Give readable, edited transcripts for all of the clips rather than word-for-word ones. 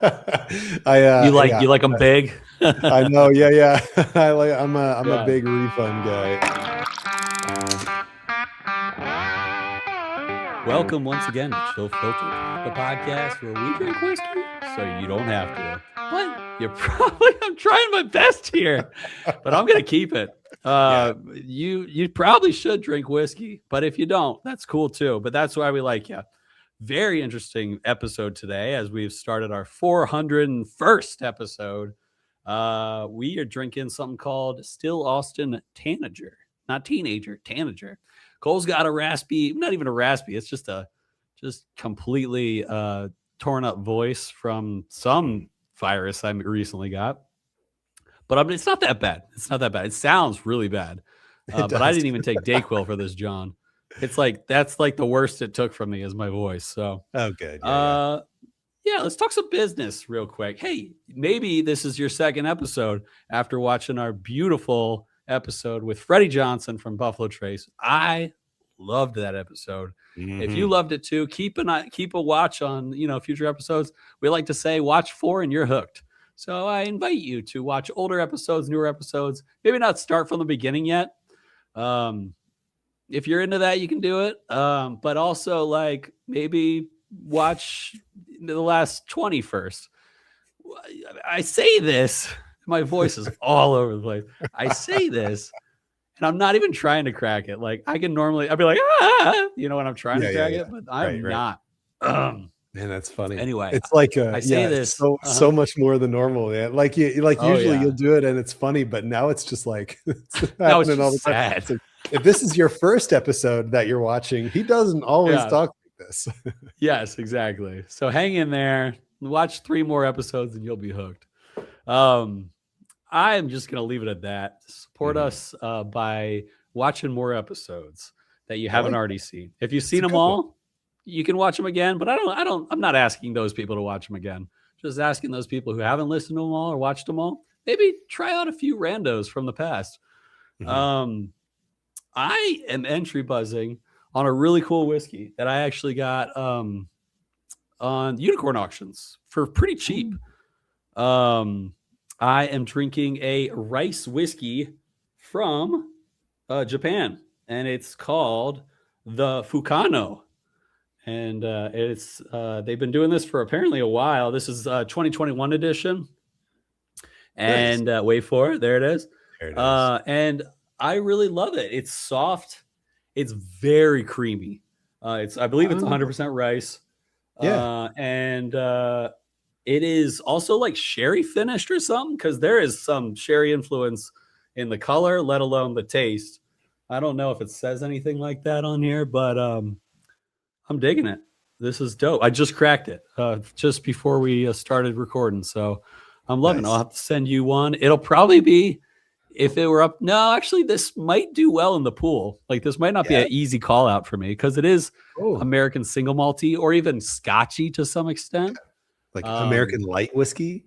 You like them big? I know. Yeah. I'm a big refund guy. Welcome once again to Chill Filtered, the podcast where we drink whiskey so you don't have to. But I'm trying my best here, but I'm gonna keep it. You probably should drink whiskey, but if you don't, that's cool too. But that's why we like you. Very interesting episode today as we've started our 401st episode. We are drinking something called Still Austin Tanager, not teenager, Tanager. Cole's got a raspy, not even a raspy. It's just completely torn up voice from some virus I recently got. But it's not that bad. It's not that bad. It sounds really bad. But I didn't even take Dayquil for this, John. It's like, that's like the worst it took from me is my voice. So, good. Yeah, let's talk some business real quick. Hey, maybe this is your second episode after watching our beautiful episode with Freddie Johnson from Buffalo Trace. I loved that episode. Mm-hmm. If you loved it too, keep a watch on future episodes. We like to say watch 4 and you're hooked. So I invite you to watch older episodes, newer episodes. Maybe not start from the beginning yet. If you're into that, you can do it. But also like maybe watch the last 20 first. I say this. My voice is all over the place. I say this, and I'm not even trying to crack it. Like I'd be like, when I'm trying to crack it, but I'm not. Man, that's funny. Anyway, it's like I say this so much more than normal. Yeah, like usually you'll do it and it's funny, but now it's just like it's happening all the time. So if this is your first episode that you're watching, he doesn't always talk like this. Yes, exactly. So hang in there, watch 3 more episodes, and you'll be hooked. I'm just going to leave it at that. Support us by watching more episodes that you haven't already seen. If you've seen them all, you can watch them again, but I'm not asking those people to watch them again. Just asking those people who haven't listened to them all or watched them all, maybe try out a few randos from the past. Mm-hmm. I am entry buzzing on a really cool whiskey that I actually got, on Unicorn Auctions for pretty cheap. I am drinking a rice whiskey from Japan, and it's called the Fukano. And it's they've been doing this for apparently a while. This is 2021 edition. And wait for it. There it is. And I really love it. It's soft. It's very creamy. I believe it's 100% rice. And it is also like sherry finished or something, because there is some sherry influence in the color, let alone the taste. I don't know if it says anything like that on here, but I'm digging it. This is dope. I just cracked it just before we started recording, so I'm loving it. I'll have to send you one. It'll probably be, if it were up. No, actually, this might do well in the pool. Like this might not be an easy call out for me because it is American single malty or even Scotchy to some extent. Like American light whiskey,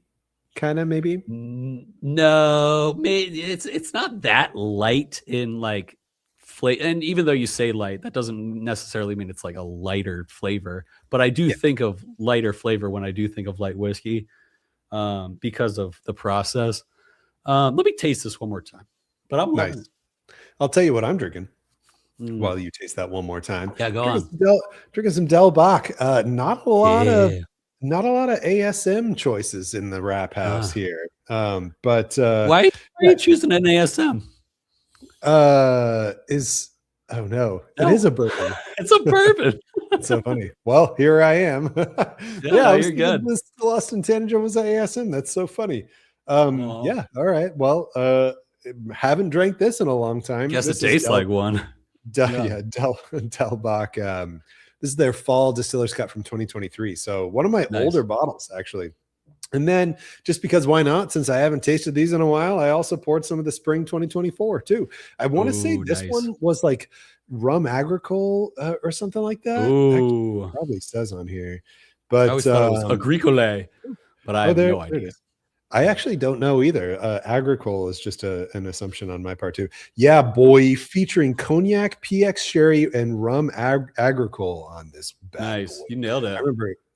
kind of maybe. No, it's not that light in like flavor. And even though you say light, that doesn't necessarily mean it's like a lighter flavor. But I do think of lighter flavor when I do think of light whiskey, because of the process. Let me taste this one more time. But I'm nice. I'll tell you what I'm drinking while you taste that one more time. Yeah, go on. Drinking some Del Bach. Not a lot of ASM choices in the Wrap House here. But why are you choosing an ASM? It is a bourbon. It's a bourbon. It's so funny. Well, here I am. You're good. This Austin Tanager was an ASM. That's so funny. All right. Well, haven't drank this in a long time. Guess it tastes like one. Del Bach. This is their fall Distiller's Cup from 2023. So one of my older bottles, actually. And then just because why not? Since I haven't tasted these in a while, I also poured some of the spring 2024 too. I want to say this one was like rum agricole or something like that. Actually, probably says on here. But I always thought it was agricole, but I have no idea. I actually don't know either. Agricole is just an assumption on my part too. Yeah, boy, featuring cognac, PX sherry, and rum agricole on this bad boy. You nailed it.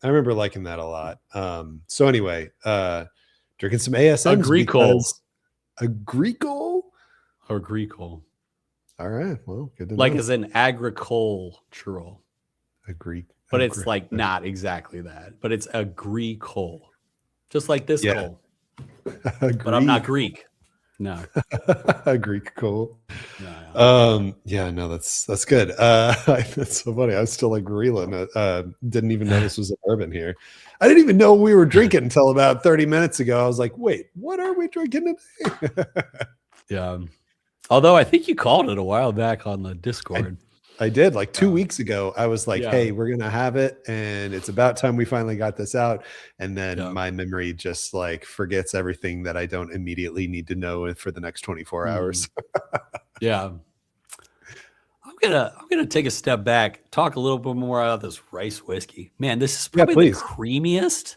I remember liking that a lot. So anyway, drinking some ASMs Agricole. Agricole? Agricole. All right. Well, good to like know. as in agricultural. But it's like not exactly that. But it's agricole. Just like this coal. But I'm not Greek. No. Greek coal. No. Yeah, no, that's good. That's so funny. I was still like reeling. Didn't even know this was a bourbon here. I didn't even know we were drinking until about 30 minutes ago. I was like, wait, what are we drinking today? Yeah. Although I think you called it a while back on the Discord. I did like 2 weeks ago. I was like, hey, we're going to have it. And it's about time we finally got this out. And then my memory just like forgets everything that I don't immediately need to know for the next 24 hours. Yeah. I'm gonna take a step back, talk a little bit more about this rice whiskey. Man, this is probably the creamiest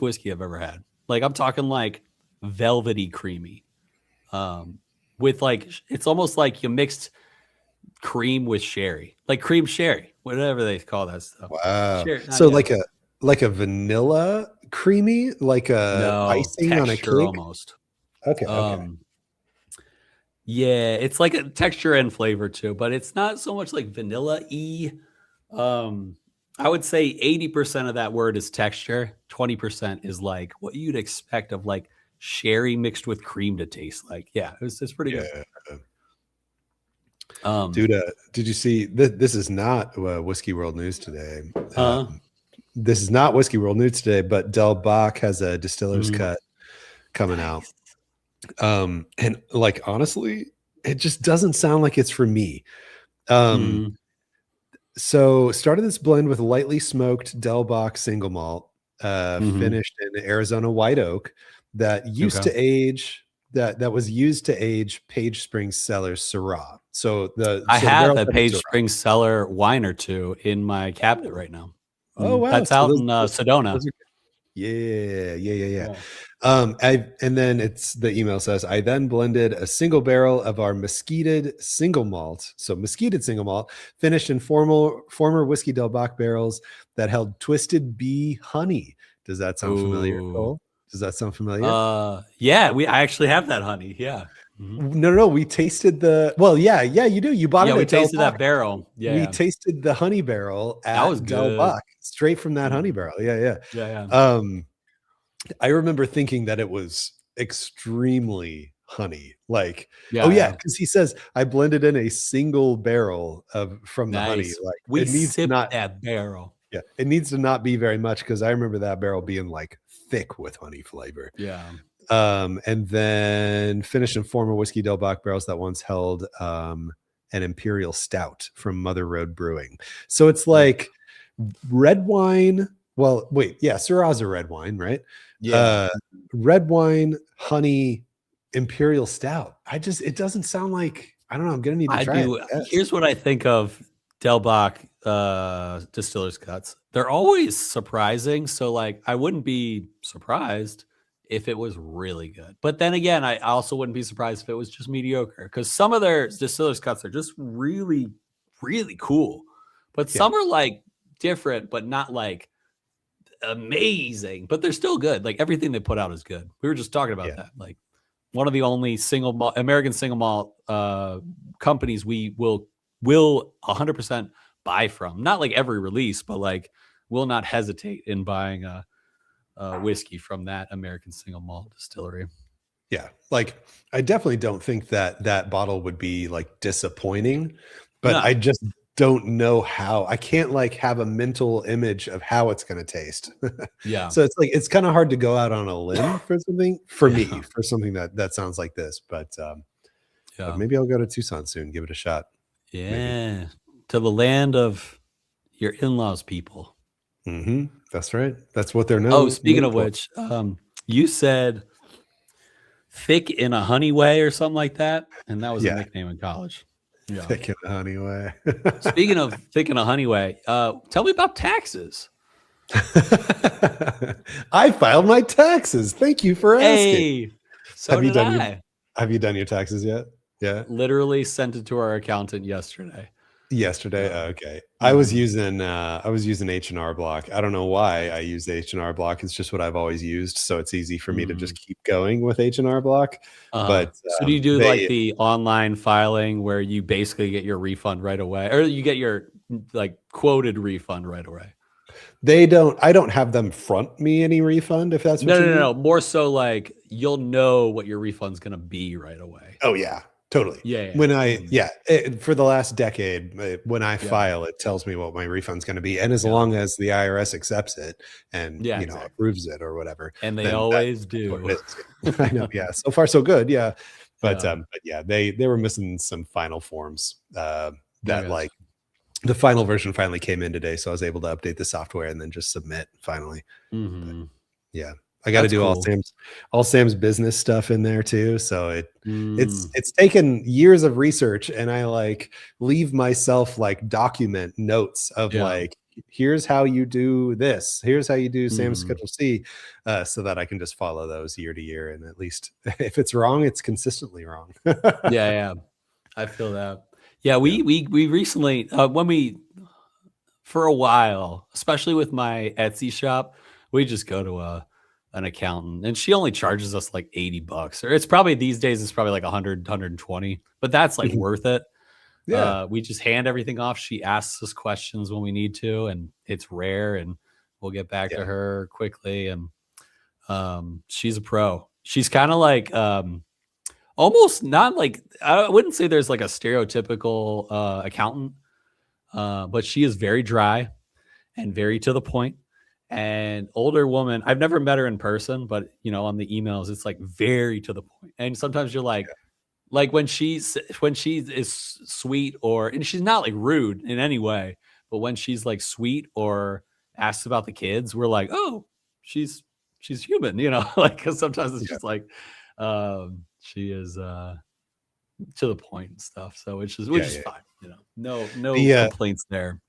whiskey I've ever had. Like I'm talking like velvety creamy. With like, it's almost like you mixed cream with sherry, like cream sherry, whatever they call that stuff. Wow. So like a vanilla creamy, like a icing on a cake almost. Okay. Yeah, it's like a texture and flavor too, but it's not so much like vanilla-y. I would say 80% of that word is texture. 20% is like what you'd expect of like sherry mixed with cream to taste like. Yeah, it's pretty good. Dude, did you see this is not Whiskey World News today. This is not Whiskey World News today, but Del Bach has a distiller's cut coming out. And like honestly, it just doesn't sound like it's for me. So started this blend with lightly smoked Del Bach single malt, finished in Arizona white oak that used to age that was used to age Page Springs Cellar Syrah. So I have a Page Springs Cellar wine or two in my cabinet right now. Oh wow, that's out in Sedona. Yeah. And then the email says, I then blended a single barrel of our mesquited single malt. So mesquited single malt finished in former Whiskey Del Bach barrels that held twisted bee honey. Does that sound familiar, Cole? Does that sound familiar? Yeah, I actually have that honey. Yeah. No, we tasted yeah, you do. You bought it. We tasted that barrel. Yeah, we tasted the honey barrel at Del Bach, straight from that honey barrel. Yeah. I remember thinking that it was extremely honey. Like, because he says I blended in a single barrel from the honey. Like we sipped that barrel. Yeah, it needs to not be very much because I remember that barrel being like thick with honey flavor. Yeah. And then finished in former Whiskey Del Bach barrels that once held an imperial stout from Mother Road Brewing. So it's like red wine. Well, wait, Syrah's a red wine, right? Yeah. Red wine, honey, imperial stout. It doesn't sound like, I don't know. I'm gonna need to try it. Here's what I think of Del Bach distillers cuts. They're always surprising. So like I wouldn't be surprised if it was really good. But then again, I also wouldn't be surprised if it was just mediocre, because some of their distillers cuts are just really, really cool. But some are like different, but not like amazing, but they're still good. Like everything they put out is good. We were just talking about that. Like one of the only American single malt companies we will 100% buy from. Not like every release, but like will not hesitate in buying a whiskey from that American single malt distillery. Yeah, like I definitely don't think that bottle would be like disappointing, but I just don't know how. I can't like have a mental image of how it's going to taste. Yeah. So it's like it's kind of hard to go out on a limb for something for something that sounds like this. But maybe I'll go to Tucson soon, give it a shot. Yeah, maybe. To the land of your in-laws people. That's right. That's what they're known. Oh, speaking of which, you said thick in a honey way or something like that, and that was a nickname in college. Yeah. Thick in a honey way. Speaking of thick in a honey way, tell me about taxes. I filed my taxes. Thank you for asking. Hey, so have you done your taxes yet? Yeah. Literally sent it to our accountant yesterday. Yesterday, okay. I was using H&R Block. I don't know why I use H&R Block. It's just what I've always used, so it's easy for me to just keep going with H&R Block. But so do you do like the online filing where you basically get your refund right away, or you get your like quoted refund right away? I don't have them front me any refund, if that's what you mean. No. More so like you'll know what your refund's gonna be right away. Oh yeah. Totally. Yeah. When for the last decade, when I file, it tells me what my refund's going to be, and as long as the IRS accepts it and approves it or whatever, and they always do. I know. Yeah. So far, so good. Yeah. But they were missing some final forms that like the final version finally came in today, so I was able to update the software and then just submit finally. But, yeah. I got to do all Sam's business stuff in there too. So it's taken years of research, and I like leave myself like document notes of like, here's how you do this. Here's how you do Sam's Schedule C, so that I can just follow those year to year. And at least if it's wrong, it's consistently wrong. Yeah. I feel that. Yeah. We recently, for a while, especially with my Etsy shop, we just go to an accountant, and she only charges us like $80, or it's probably these days it's probably like 100, 120, but that's like worth it. Yeah. We just hand everything off. She asks us questions when we need to, and it's rare, and we'll get back to her quickly. And she's a pro. She's kind of like almost not like, I wouldn't say there's like a stereotypical accountant, but she is very dry and very to the point. And older woman, I've never met her in person, but on the emails, it's like very to the point. And sometimes you're like when she is sweet, and she's not like rude in any way, but when she's like sweet or asks about the kids, we're like, oh, she's human, like, because sometimes it's just like, she is to the point and stuff. So which is fine, no complaints there.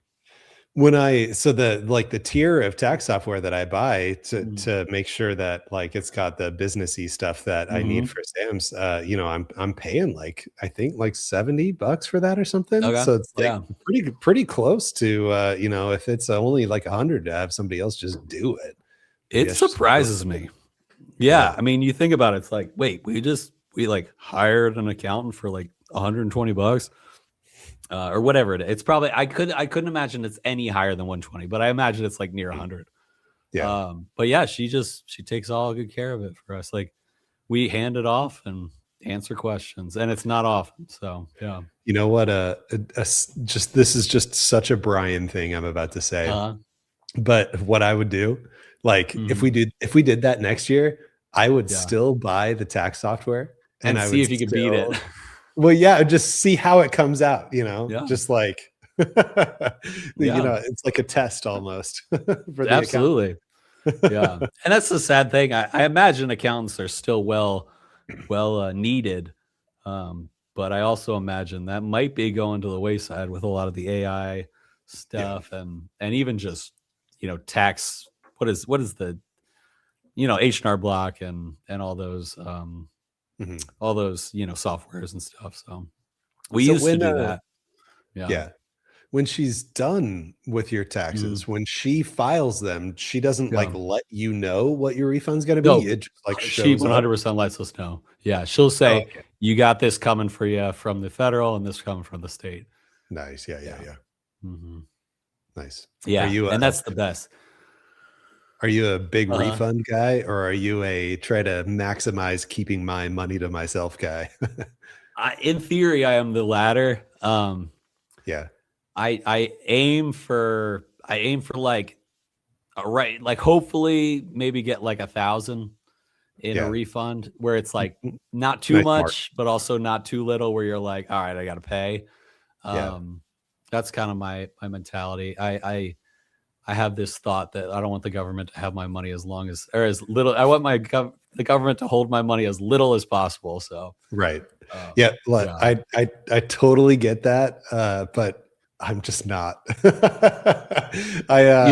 When the tier of tax software that I buy to make sure that like it's got the businessy stuff that I need for Sam's, I'm paying like, I think like $70 for that or something. Okay. So it's like pretty close to if it's only like 100 to have somebody else just do it. It surprises me. Yeah. I mean, you think about it, it's like, wait, we like hired an accountant for like $120. Or whatever it is. It's probably, I couldn't imagine it's any higher than 120, but I imagine it's like near 100. Yeah. But yeah, she takes all good care of it for us. Like we hand it off and answer questions, and it's not often. So yeah. You know what? This is just such a Bryan thing I'm about to say. But what I would do, like if we did that next year, I would still buy the tax software and I see if you could beat it. Well, yeah, just see how it comes out, just like, it's like a test almost. For the absolutely. Yeah. And that's the sad thing. I imagine accountants are still well needed. But I also imagine that might be going to the wayside with a lot of the AI stuff and even just, tax, what is the, H&R Block and all those, all those, softwares and stuff. So we used to do that. Yeah. When she's done with your taxes, when she files them, she doesn't like let you know what your refund's going to be. No, it just like she 100% lets us know. Yeah. She'll say, you got this coming for you from the federal and this coming from the state. Nice. Yeah. Nice. Yeah. And that's the best. Are you a big refund guy, or are you a try to maximize keeping my money to myself guy? In theory, I am the latter. Yeah. I aim for like hopefully maybe get like 1,000 in a refund where it's like not too much, but also not too little where you're like, all right, I got to pay. That's kind of my mentality. I have this thought that I don't want the government to have my money as little. I want the government to hold my money as little as possible. So right. I totally get that. But I'm just not. You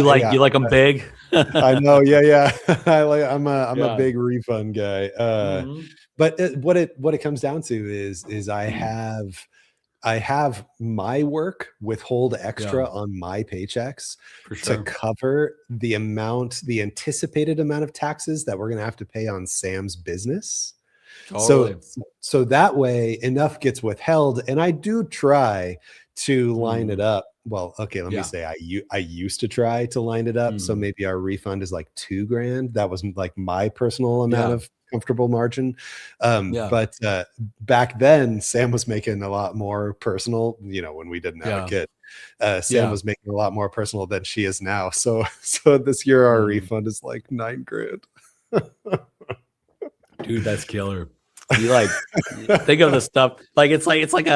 like them big? I know. Yeah. I'm a big refund guy. But what it comes down to is I have I have my work withhold extra Yeah, on my paychecks for to sure. cover the anticipated amount of taxes that we're going to have to pay on Sam's business. Totally. So that way enough gets withheld, and I do try to line it Mhm. up. Well, okay, let me Yeah. say I used to try to line it up. So Mhm. maybe our refund is like 2 grand. That was like my personal amount Yeah. of comfortable margin. Yeah. But back then, Sam was making a lot more personal, when we didn't have a Yeah. kid. Sam Yeah. was making a lot more personal than she is now. So this year our Mhm. refund is like 9 grand. Dude, that's killer. You like think of the stuff like it's like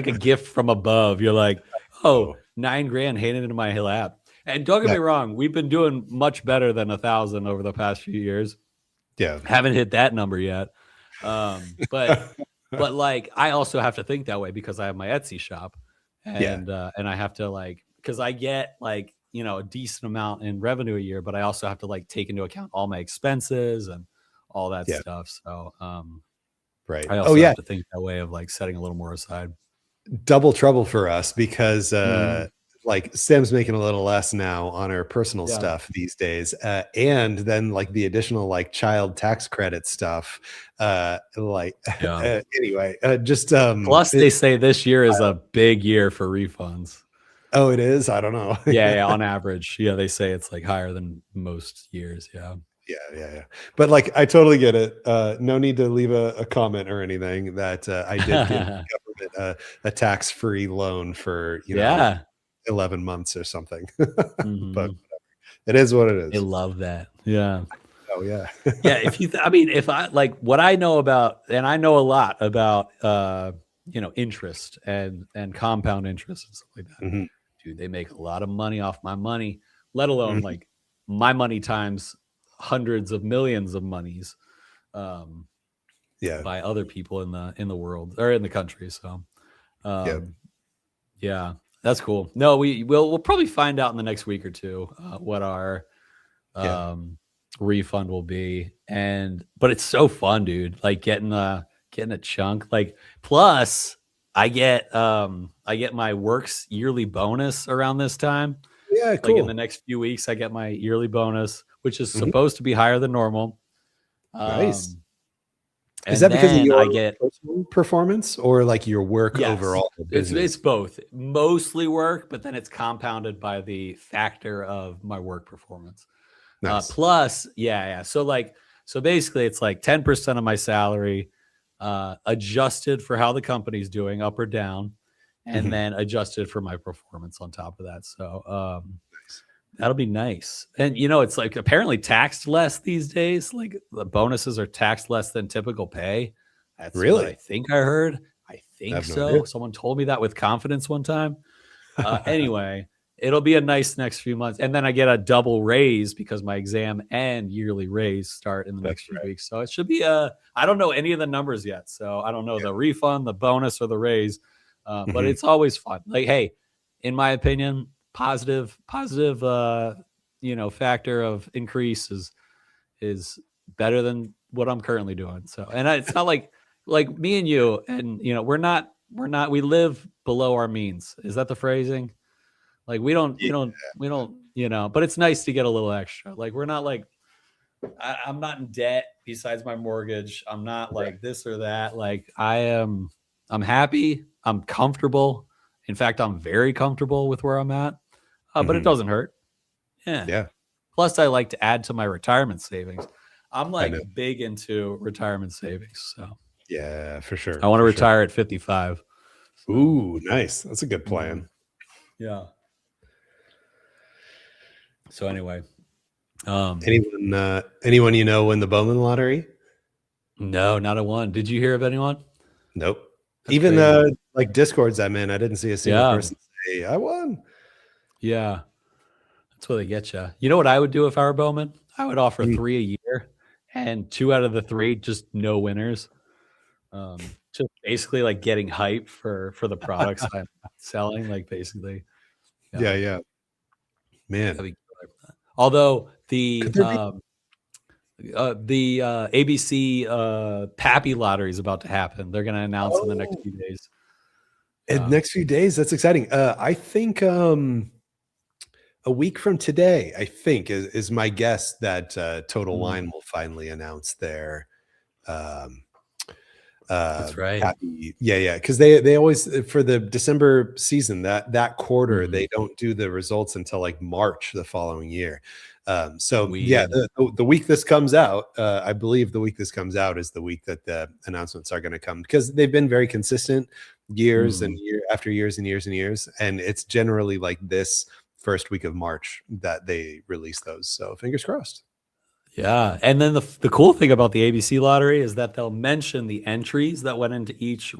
a gift from above. You're like, oh, Oh, 9 grand handed into my lap. And don't get yeah, me wrong, we've been doing much better than 1,000 over the past few years. yeah. Haven't hit that number yet. But like I also have to think that way because I have my Etsy shop, Yeah, and I have to like because I get like a decent amount in revenue a year, but I also have to like take into account all my expenses and all that yeah, stuff. So right. I Oh, also yeah, have to think that way of like setting a little more aside. double trouble for us because, Mhm. like, Sam's making a little less now on her personal Yeah, stuff these days, and then, like, the additional, like, child tax credit stuff, yeah. anyway, just, Plus, they say this year is a big year for refunds. oh, it is? I don't know. Yeah, yeah, on average. Yeah, they say it's like higher than most years. Yeah. Yeah, yeah, yeah. But, like, I totally get it. No need to leave a comment or anything that, I did give the government a tax-free loan for, Yeah. 11 months or something. But Mhm. it is what it They is. love that. Yeah. Oh, yeah. Yeah, I mean, if I like what I know about, and I know a lot about, interest and compound interest and stuff like that. Mhm, Dude, they make a lot of money off my money, let alone mhm. like my money times hundreds of millions of monies, um, Yeah, by other people in the world or in the country. So, yeah, um, yeah, that's cool. No, we'll probably find out in the next week or two what our yeah. um, refund will be. But it's so fun, dude. Like getting a chunk. Like plus I get my works yearly bonus around this time. Yeah, Like in the cool. next few weeks, I get my yearly bonus, which is Mhm. supposed to be higher than normal. Nice. Um, Is and that because of then I your get personal performance or, like, your work yes, overall, the it's business? both. Mostly work, but then it's compounded by the factor of my work performance. Nice. Plus, yeah, yeah. So basically, it's like 10% of my salary, adjusted for how the company's doing, up or down, and Mhm. then adjusted for my performance on top of that. So Nice. that'll be nice. And it's like apparently taxed less these days. Like the bonuses are taxed less than typical pay. That's what I Really? think I heard. I I think have no idea. so. Someone told me that with confidence one time. Anyway, it'll be a nice next few months. And then I get a double raise because my exam and yearly raise start in the That's next few right. weeks. So it should be I don't know any of the numbers yet. So I don't know Yeah. the refund, the bonus, or the raise. But Mhm. it's always fun. Like, hey, in my opinion, positive, factor of increase is better than what I'm currently doing. So, and it's not like me and you, and we live below our means. Is that the phrasing? Like Yeah. we don't, but it's nice to get a little extra. Like we're not like, I'm not in debt besides my mortgage. I'm not Right. like this or that. Like I'm happy. I'm comfortable. In fact, I'm very comfortable with where I'm at, but it Mhm. doesn't hurt. Yeah. Yeah. Plus, I like to add to my retirement savings. I'm I know. like big into retirement savings. So Yeah, for I sure, want to for sure. retire at 55. So, Ooh, nice. That's a good plan. mhm, yeah. So anyway, um, Anyone win the Bowman lottery? no, not a one. Did you hear of anyone? Nope. That's Even, crazy. like, Discords I'm in, I didn't see a single Yeah. person say, "I won." Yeah. That's where they get you. You know what I would do if I were Bowman? I would offer Mm, 3 a year, and 2 out of the 3 just no winners. Just basically like getting hype for the products I'm selling, like basically. Yeah. yeah, yeah. Man, That'd be killer. Although could there be the ABC Pappy lottery is about to happen. They're going to announce in the next Oh, few days. In next few days, that's exciting. I think a week from today, I think is my guess that Total Wine will finally announce their that's right. Because they always, for the December season, that quarter, they don't do the results until like March the following year. The week this comes out, I believe the week this comes out is the week that the announcements are going to come, because they've been very consistent years and year after years and years and years, and it's generally like this first week of March that they release those. So fingers crossed. Yeah. And then the cool thing about the ABC lottery is that they'll mention the entries that went into each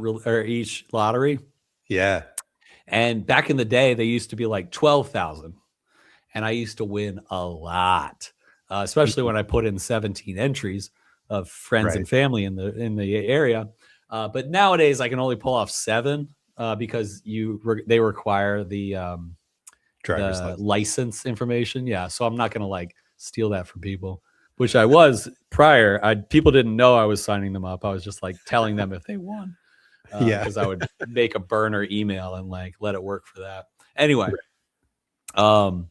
lottery. Yeah. And back in the day, they used to be like 12,000. And I used to win a lot, especially when I put in 17 entries of friends and family in the area. But nowadays I can only pull off 7 because they require the driver's license information. Yeah. So I'm not going to like steal that from people, which I was prior. People didn't know I was signing them up. I was just like telling them if they won. Because I would make a burner email and like let it work for that. Anyway. And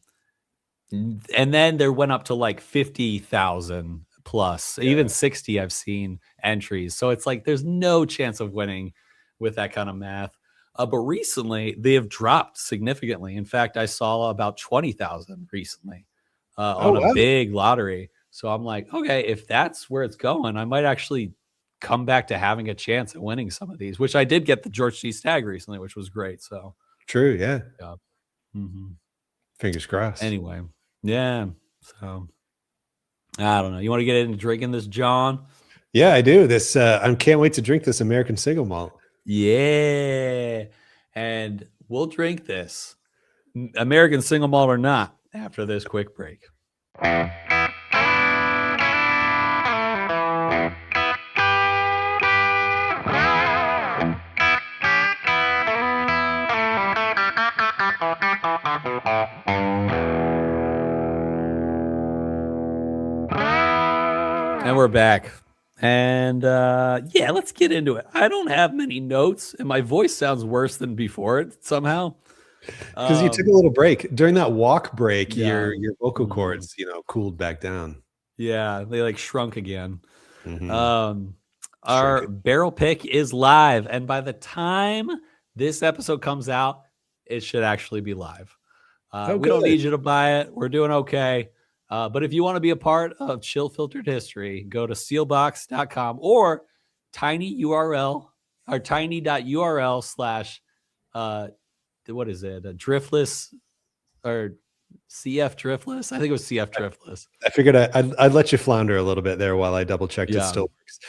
then there went up to like 50,000 plus, even 60. I've seen entries. So it's like there's no chance of winning with that kind of math. But recently they have dropped significantly. In fact, I saw about 20,000 recently on a big lottery. So I'm like, okay, if that's where it's going, I might actually come back to having a chance at winning some of these, which I did get the George C. Stagg recently, which was great. So true. Yeah. Fingers crossed. Anyway. Yeah. So I don't know. You want to get into drinking this, John? Yeah, I do. This I can't wait to drink this American single malt. Yeah. And we'll drink this American single malt or not after this quick break. And we're back. And let's get into it. I don't have many notes, and my voice sounds worse than before it somehow. Because you took a little break. During that walk break, your vocal cords, cooled back down. Yeah, they like shrunk again. Our barrel pick is live, and by the time this episode comes out, it should actually be live. We don't need you to buy it. We're doing okay. But if you want to be a part of Chill Filtered History, go to sealbox.com or tiny.url / what is it? A driftless or CF driftless? I think it was CF driftless. I figured I'd let you flounder a little bit there while I double checked it still works.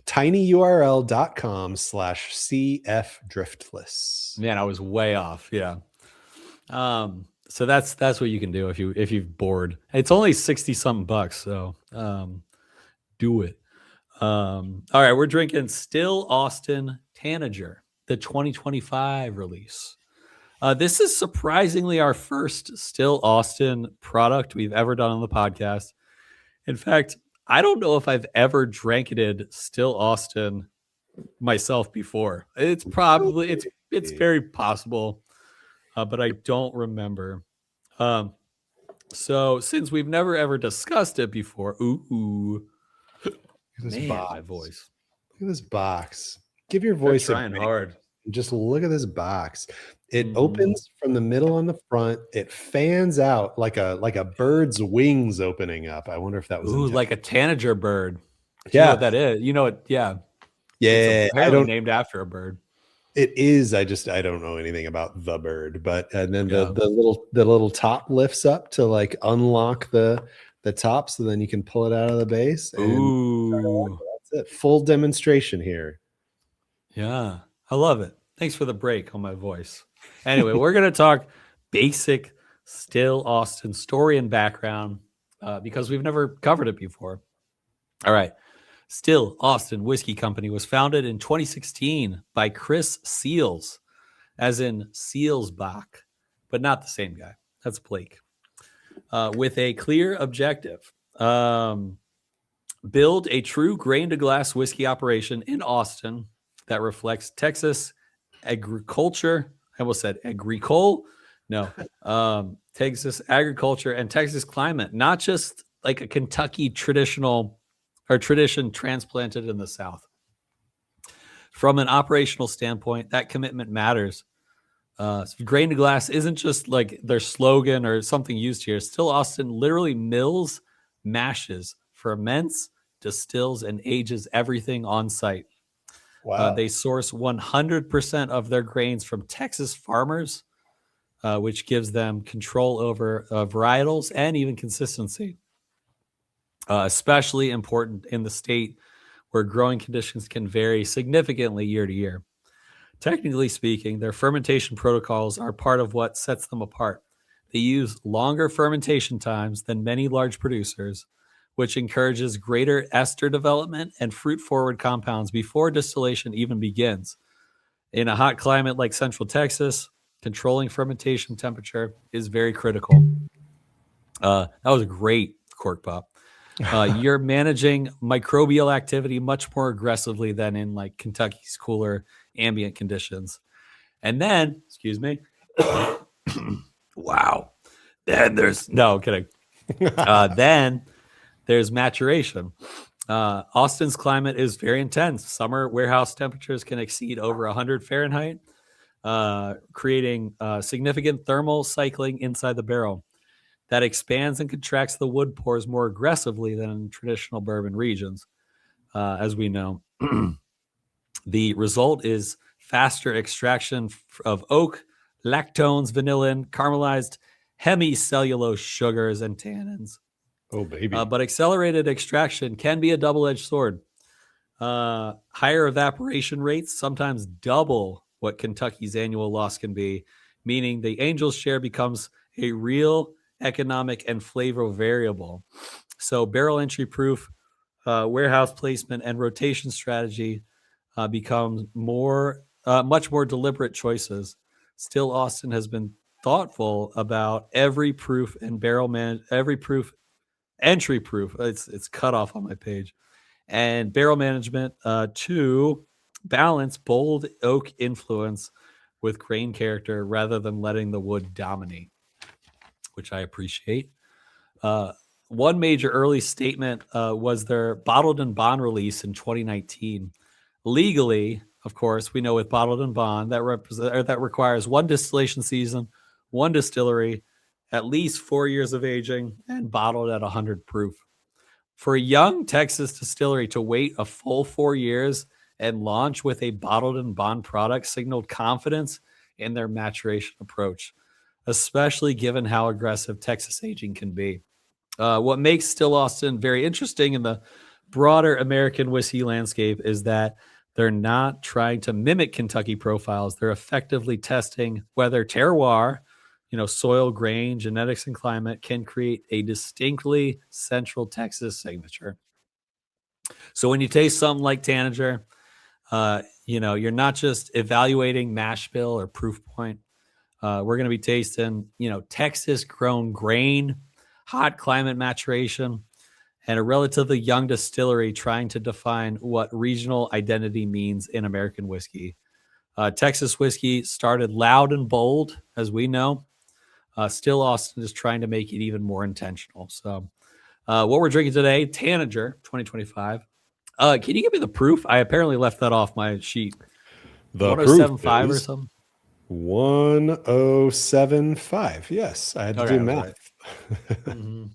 tinyurl.com / CF driftless. Man, I was way off. Yeah. So that's what you can do if you've bored. It's only 60 something bucks. So, do it. All right. We're drinking Still Austin Tanager, the 2025 release. This is surprisingly our first Still Austin product we've ever done on the podcast. In fact, I don't know if I've ever drank-ed Still Austin myself before. It's probably, it's very possible. But I don't remember. So since we've never ever discussed it before, look at this box. My voice. Look at this box. Give your voice trying hard. Just look at this box. It opens from the middle on the front. It fans out like a bird's wings opening up. I wonder if that was like a tanager bird. You know what that is? You know it? Yeah. Yeah. I don't named after a bird. It is. I don't know anything about the bird, and then the little top lifts up to like unlock the top, so then you can pull it out of the base. Ooh, that's it. Full demonstration here. Yeah, I love it. Thanks for the break on my voice. Anyway, we're gonna talk basic Still Austin story and background because we've never covered it before. All right. Still Austin Whiskey Company was founded in 2016 by Chris Seals, as in Sealsbach, but not the same guy. That's Blake. With a clear objective. Build a true grain to glass whiskey operation in Austin that reflects Texas agriculture. I almost said agricole. No, Texas agriculture and Texas climate, not just like a Kentucky tradition transplanted in the South. From an operational standpoint, that commitment matters. Grain to glass isn't just like their slogan or something used here. Still Austin literally mills, mashes, ferments, distills, and ages everything on site. Wow. They source 100% of their grains from Texas farmers, which gives them control over varietals and even consistency. Especially important in the state where growing conditions can vary significantly year to year. Technically speaking, their fermentation protocols are part of what sets them apart. They use longer fermentation times than many large producers, which encourages greater ester development and fruit-forward compounds before distillation even begins. In a hot climate like Central Texas, controlling fermentation temperature is very critical. That was a great cork pop. You're managing microbial activity much more aggressively than in like Kentucky's cooler ambient conditions. And then, excuse me. Wow. Then there's no kidding. Then there's maturation. Austin's climate is very intense. Summer warehouse temperatures can exceed over 100 Fahrenheit, creating significant thermal cycling inside the barrel that expands and contracts the wood pores more aggressively than in traditional bourbon regions, as we know. The result is faster extraction of oak, lactones, vanillin, caramelized hemicellulose sugars, and tannins. Oh, baby. But accelerated extraction can be a double-edged sword. Higher evaporation rates sometimes double what Kentucky's annual loss can be, meaning the Angel's share becomes a real economic and flavor variable. So barrel entry proof, warehouse placement, and rotation strategy becomes much more deliberate choices. Still, Austin has been thoughtful about every proof and every proof entry proof. It's cut off on my page, and barrel management to balance bold oak influence with grain character rather than letting the wood dominate, which I appreciate. One major early statement was their bottled and bond release in 2019. Legally, of course, we know with bottled and bond that requires one distillation season, one distillery, at least 4 years of aging, and bottled at 100 proof. For a young Texas distillery to wait a full 4 years and launch with a bottled and bond product signaled confidence in their maturation approach, especially given how aggressive Texas aging can be. What makes Still Austin very interesting in the broader American whiskey landscape is that they're not trying to mimic Kentucky profiles. They're effectively testing whether terroir, soil, grain, genetics, and climate can create a distinctly Central Texas signature. So when you taste something like Tanager, you're not just evaluating mash bill or proof point. We're going to be tasting, Texas grown grain, hot climate maturation, and a relatively young distillery trying to define what regional identity means in American whiskey. Texas whiskey started loud and bold, as we know. Still Austin is trying to make it even more intentional. So what we're drinking today, Tanager 2025. Can you give me the proof? I apparently left that off my sheet. The 1075 or something? 1075. Yes, I had to do math. Right. Mm-hmm.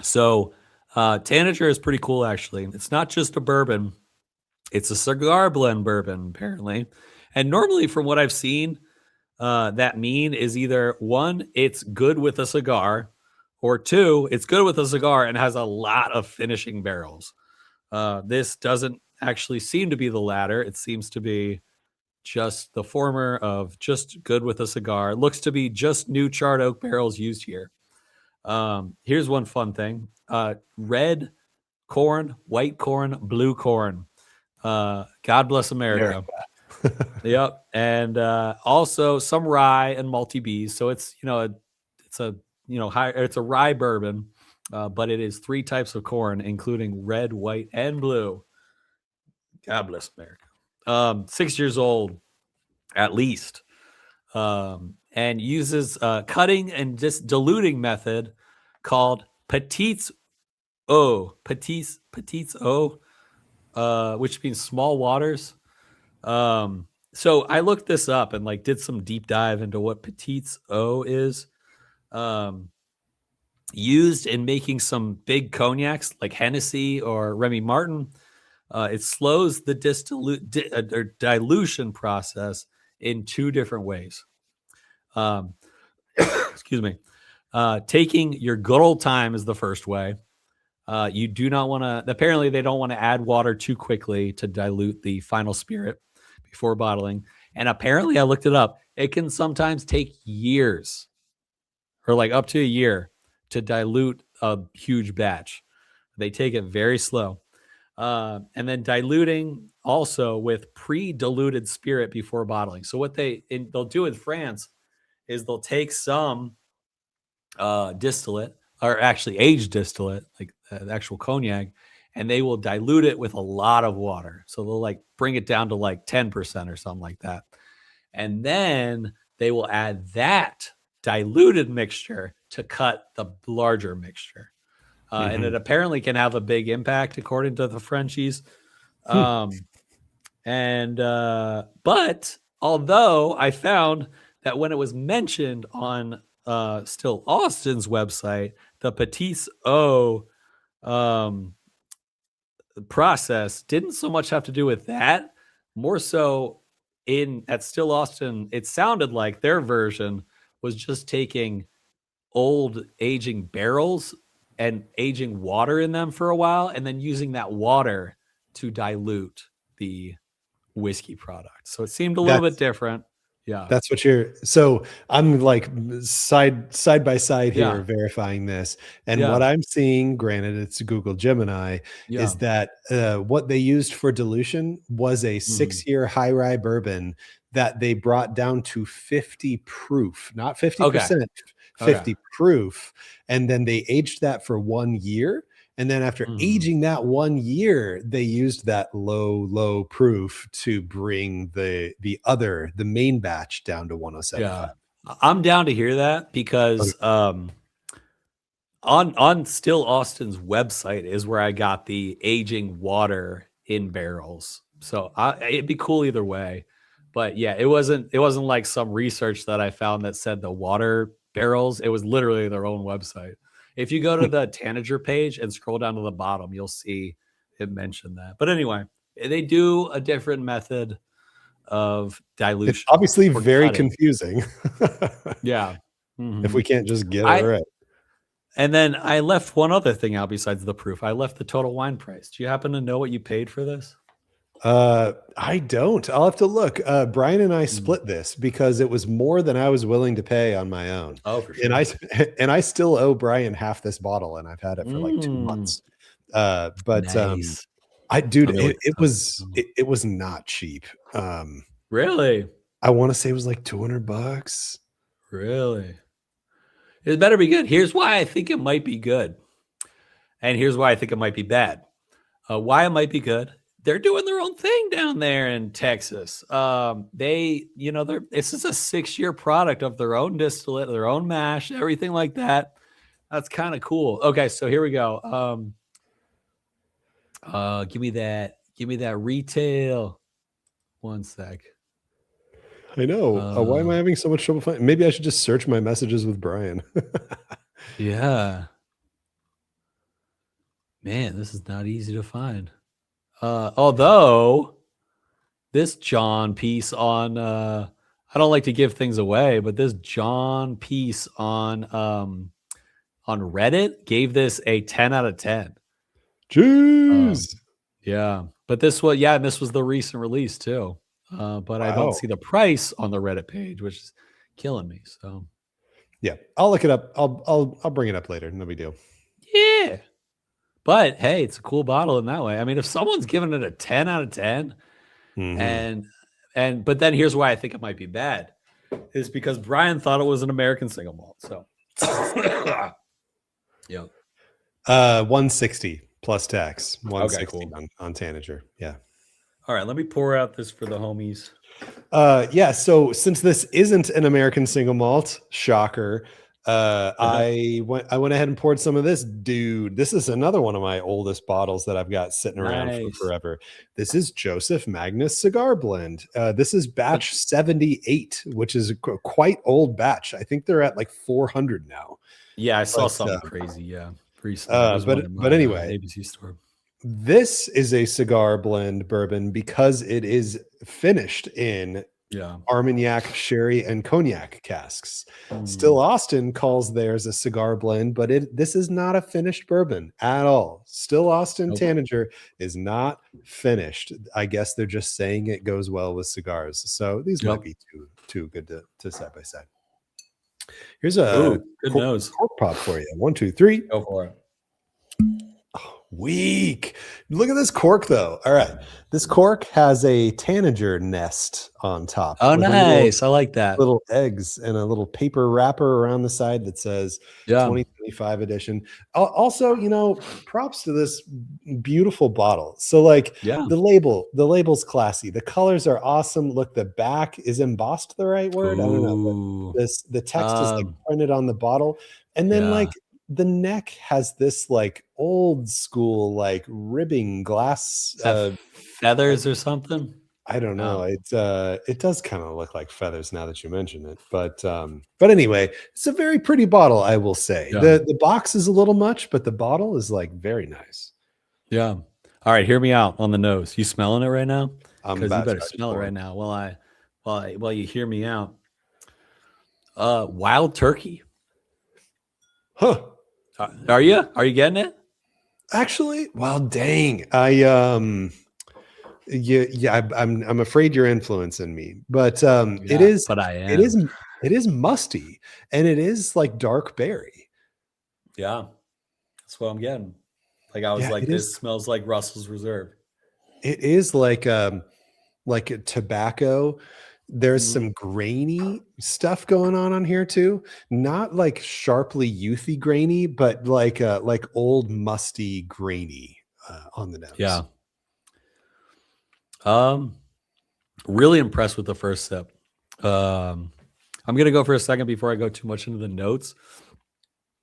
So Tanager is pretty cool, actually. It's not just a bourbon. It's a cigar blend bourbon, apparently. And normally, from what I've seen, that mean is either one, it's good with a cigar, or two, it's good with a cigar and has a lot of finishing barrels. This doesn't actually seem to be the latter. It seems to be just the former of just good with a cigar. It looks to be just new charred oak barrels used here. Here's one fun thing. Red corn, white corn, blue corn. God bless America. Yep. And also some rye and multi bees. So it's a rye bourbon, but it is 3 types of corn, including red, white, and blue. God bless America. 6 years old at least, and uses a cutting and just diluting method called Petits Eau, which means small waters. So I looked this up and like did some deep dive into what Petits Eau is. Used in making some big cognacs like Hennessy or Remy Martin. It slows the dilution process in two different ways. Excuse me. Taking your good old time is the first way. You do not want to, apparently they don't want to add water too quickly to dilute the final spirit before bottling. And apparently I looked it up. It can sometimes take years or like up to a year to dilute a huge batch. They take it very slow. And then diluting also with pre-diluted spirit before bottling. So what they'll do in France is they'll take some distillate, or actually aged distillate, like the actual cognac, and they will dilute it with a lot of water. So they'll like bring it down to like 10% or something like that. And then they will add that diluted mixture to cut the larger mixture. And it apparently can have a big impact according to the Frenchies. But although I found that when it was mentioned on Still Austin's website, the Petits Eau process didn't so much have to do with that. More so at Still Austin, it sounded like their version was just taking old aging barrels and aging water in them for a while, and then using that water to dilute the whiskey product. So it seemed a little bit different. Yeah. That's what so I'm like side by side here verifying this. And what I'm seeing, granted it's Google Gemini, is that what they used for dilution was a 6-year high rye bourbon that they brought down to 50 proof, not 50%, 50 proof. And then they aged that for 1 year. And then after aging that 1 year, they used that low proof to bring the main batch down to 107.5. Yeah. I'm down to hear that because on Still Austin's website is where I got the aging water in barrels. So it'd be cool either way. But yeah, it wasn't like some research that I found that said the water barrels. It was literally their own website. If you go to the Tanager page and scroll down to the bottom, you'll see it mentioned that. But anyway, they do a different method of dilution. It's obviously very confusing. Yeah. If we can't just get it right. And then I left one other thing out besides the proof. I left the total wine price. Do you happen to know what you paid for this? I don't. I'll have to look. Bryan and I split this because it was more than I was willing to pay on my own. Oh, for sure. And I still owe Bryan half this bottle, and I've had it for like 2 months. Nice. It was not cheap. Really? I want to say it was like $200. Really? It better be good. Here's why I think it might be good. And here's why I think it might be bad. Why it might be good. They're doing their own thing down there in Texas. This is a 6-year product of their own distillate, their own mash, everything like that. That's kind of cool. Okay, so here we go. Give me that retail. One sec. I know. Why am I having so much trouble finding? Maybe I should just search my messages with Bryan. Yeah. Man, this is not easy to find. Although this John piece on I don't like to give things away, but this John piece on Reddit gave this a 10 out of 10. Jeez. Yeah. But this was the recent release too. But I don't see the price on the Reddit page, which is killing me. So yeah, I'll look it up. I'll bring it up later. No big deal. Yeah. But hey, it's a cool bottle in that way. I mean, if someone's giving it a 10 out of 10, but then here's why I think it might be bad, is because Bryan thought it was an American single malt. So yeah. 160 plus tax. 160 cool. on Tanager. Yeah. All right, let me pour out this for the homies. Yeah. So since this isn't an American single malt, shocker, I went ahead and poured some of this. Dude, this is another one of my oldest bottles that I've got sitting around for forever. This is Joseph Magnus Cigar Blend. This is batch 78, which is a quite old batch. I think they're at like 400 now. Yeah, I saw something crazy. Yeah, recently. But anyway, ABC store. This is a cigar blend bourbon because it is finished in Armagnac, sherry, and cognac casks. Still Austin calls theirs a cigar blend, but this is not a finished bourbon at all. Still Austin Tanager is not finished. I guess they're just saying it goes well with cigars. So these might be too good to side by side. Here's a good nose cork pop for you. 1, 2, 3. Go for it. Weak. Look at this cork, though. All right. This cork has a tanager nest on top. Oh, nice. I like that. Little eggs and a little paper wrapper around the side that says 2025 edition. Also, props to this beautiful bottle. So the label's classy. The colors are awesome. Look, the back is embossed, the right word. I don't know. But the text is like printed on the bottle. And then the neck has this like old school like ribbing glass feathers or something. I don't know. It does kind of look like feathers now that you mention it. But anyway, it's a very pretty bottle, I will say. The box is a little much, but the bottle is like very nice. Yeah. All right, hear me out on the nose. You smelling it right now? Because you better smell it right now while you hear me out. Wild turkey. Huh. Are you getting it? Actually, well, dang. I'm afraid you're influencing me, but it is. But I am. It is musty, and it is like dark berry. Yeah, that's what I'm getting. Like I was this smells like Russell's Reserve. It is like a tobacco. There's some grainy stuff going on here too. Not like sharply youthy grainy, but like old musty grainy on the nose. Yeah. Really impressed with the first sip. I'm gonna go for a second before I go too much into the notes.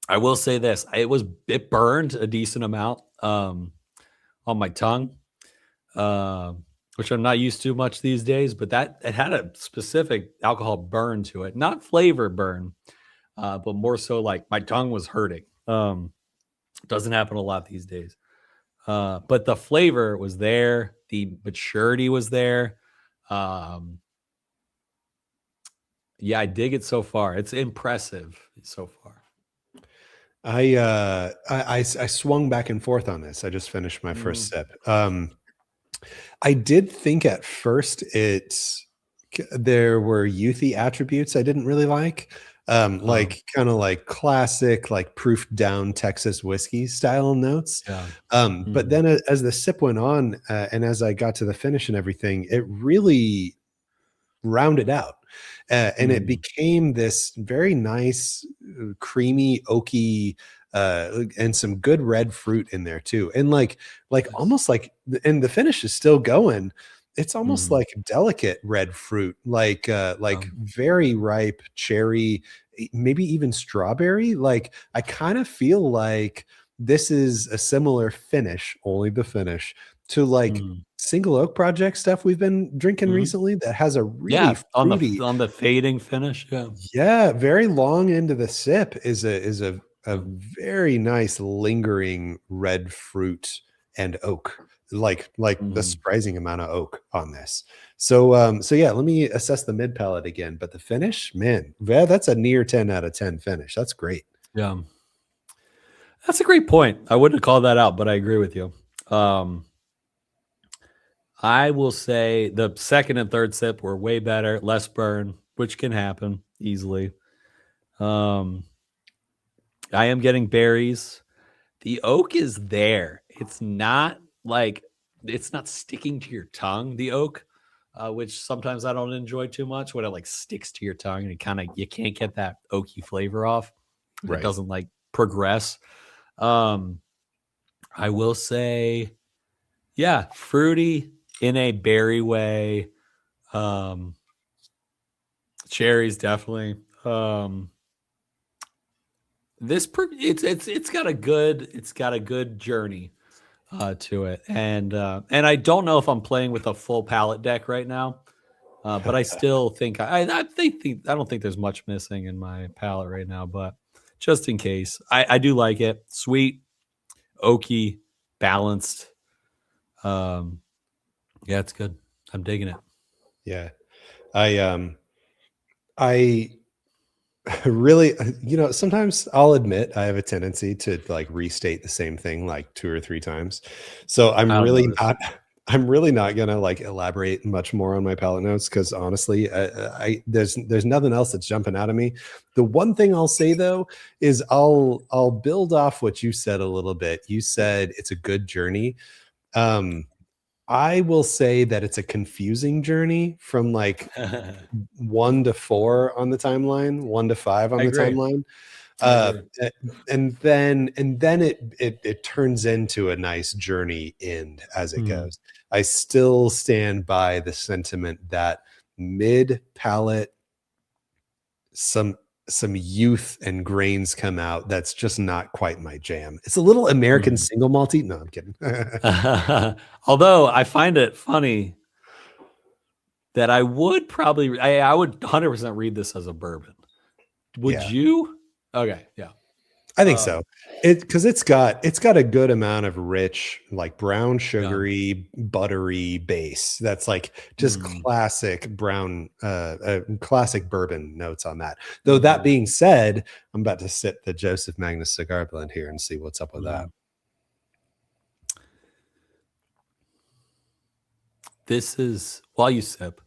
I will say this: it burned a decent amount on my tongue. Which I'm not used to much these days, but it had a specific alcohol burn to it, not flavor burn, but more so like my tongue was hurting. Doesn't happen a lot these days. But the flavor was there. The maturity was there. I dig it so far. It's impressive so far. I swung back and forth on this. I just finished my first sip. I did think at first there were youthy attributes I didn't really like, like kind of like classic, like proof down Texas whiskey style notes. But then as the sip went on and as I got to the finish and everything, it really rounded out. And it became this very nice, creamy, oaky, and some good red fruit in there too. And like almost like, and the finish is still going. It's almost like delicate red fruit, like very ripe cherry, maybe even strawberry. Like I kind of feel like this is a similar finish, only the finish to like single oak project stuff we've been drinking recently that has a really fruity, on the fading finish. Very long into the sip is a very nice lingering red fruit and oak, like the surprising amount of oak on this. So let me assess the mid palate again, but the finish, man, that's a near 10 out of 10 finish. That's great. Yeah, that's a great point. I wouldn't have called that out, but I agree with you. I will say the second and third sip were way better, less burn, which can happen easily. I am getting berries. The oak is there. It's not sticking to your tongue, the oak, which sometimes I don't enjoy too much when it like sticks to your tongue and you can't get that oaky flavor off. Right. It doesn't like progress. I will say, fruity, in a berry way. Cherries definitely. It's got a good journey to it, and I don't know if I'm playing with a full palette deck right now, but I still think I don't think there's much missing in my palette right now, but just in case, I do like it. Sweet, oaky, balanced. Yeah, it's good. I'm digging it. Yeah, I really, sometimes I'll admit I have a tendency to like restate the same thing like 2 or 3 times. So I'm really not gonna like elaborate much more on my palette notes because honestly, there's nothing else that's jumping out of me. The one thing I'll say though is I'll build off what you said a little bit. You said it's a good journey. I will say that it's a confusing journey from like 1 to 4 on the timeline, 1 to 5 on the timeline. And then it turns into a nice journey end as it goes. I still stand by the sentiment that mid palate, some youth and grains come out. That's just not quite my jam. It's a little American single malty. No, I'm kidding. Although I find it funny that I would 100% read this as a bourbon. Would you? Okay, yeah. I think so. Because it's got a good amount of rich, like brown, sugary, buttery base. That's like just classic brown, classic bourbon notes on that. Though that being said, I'm about to sip the Joseph Magnus cigar blend here and see what's up with that. This is, while you sip,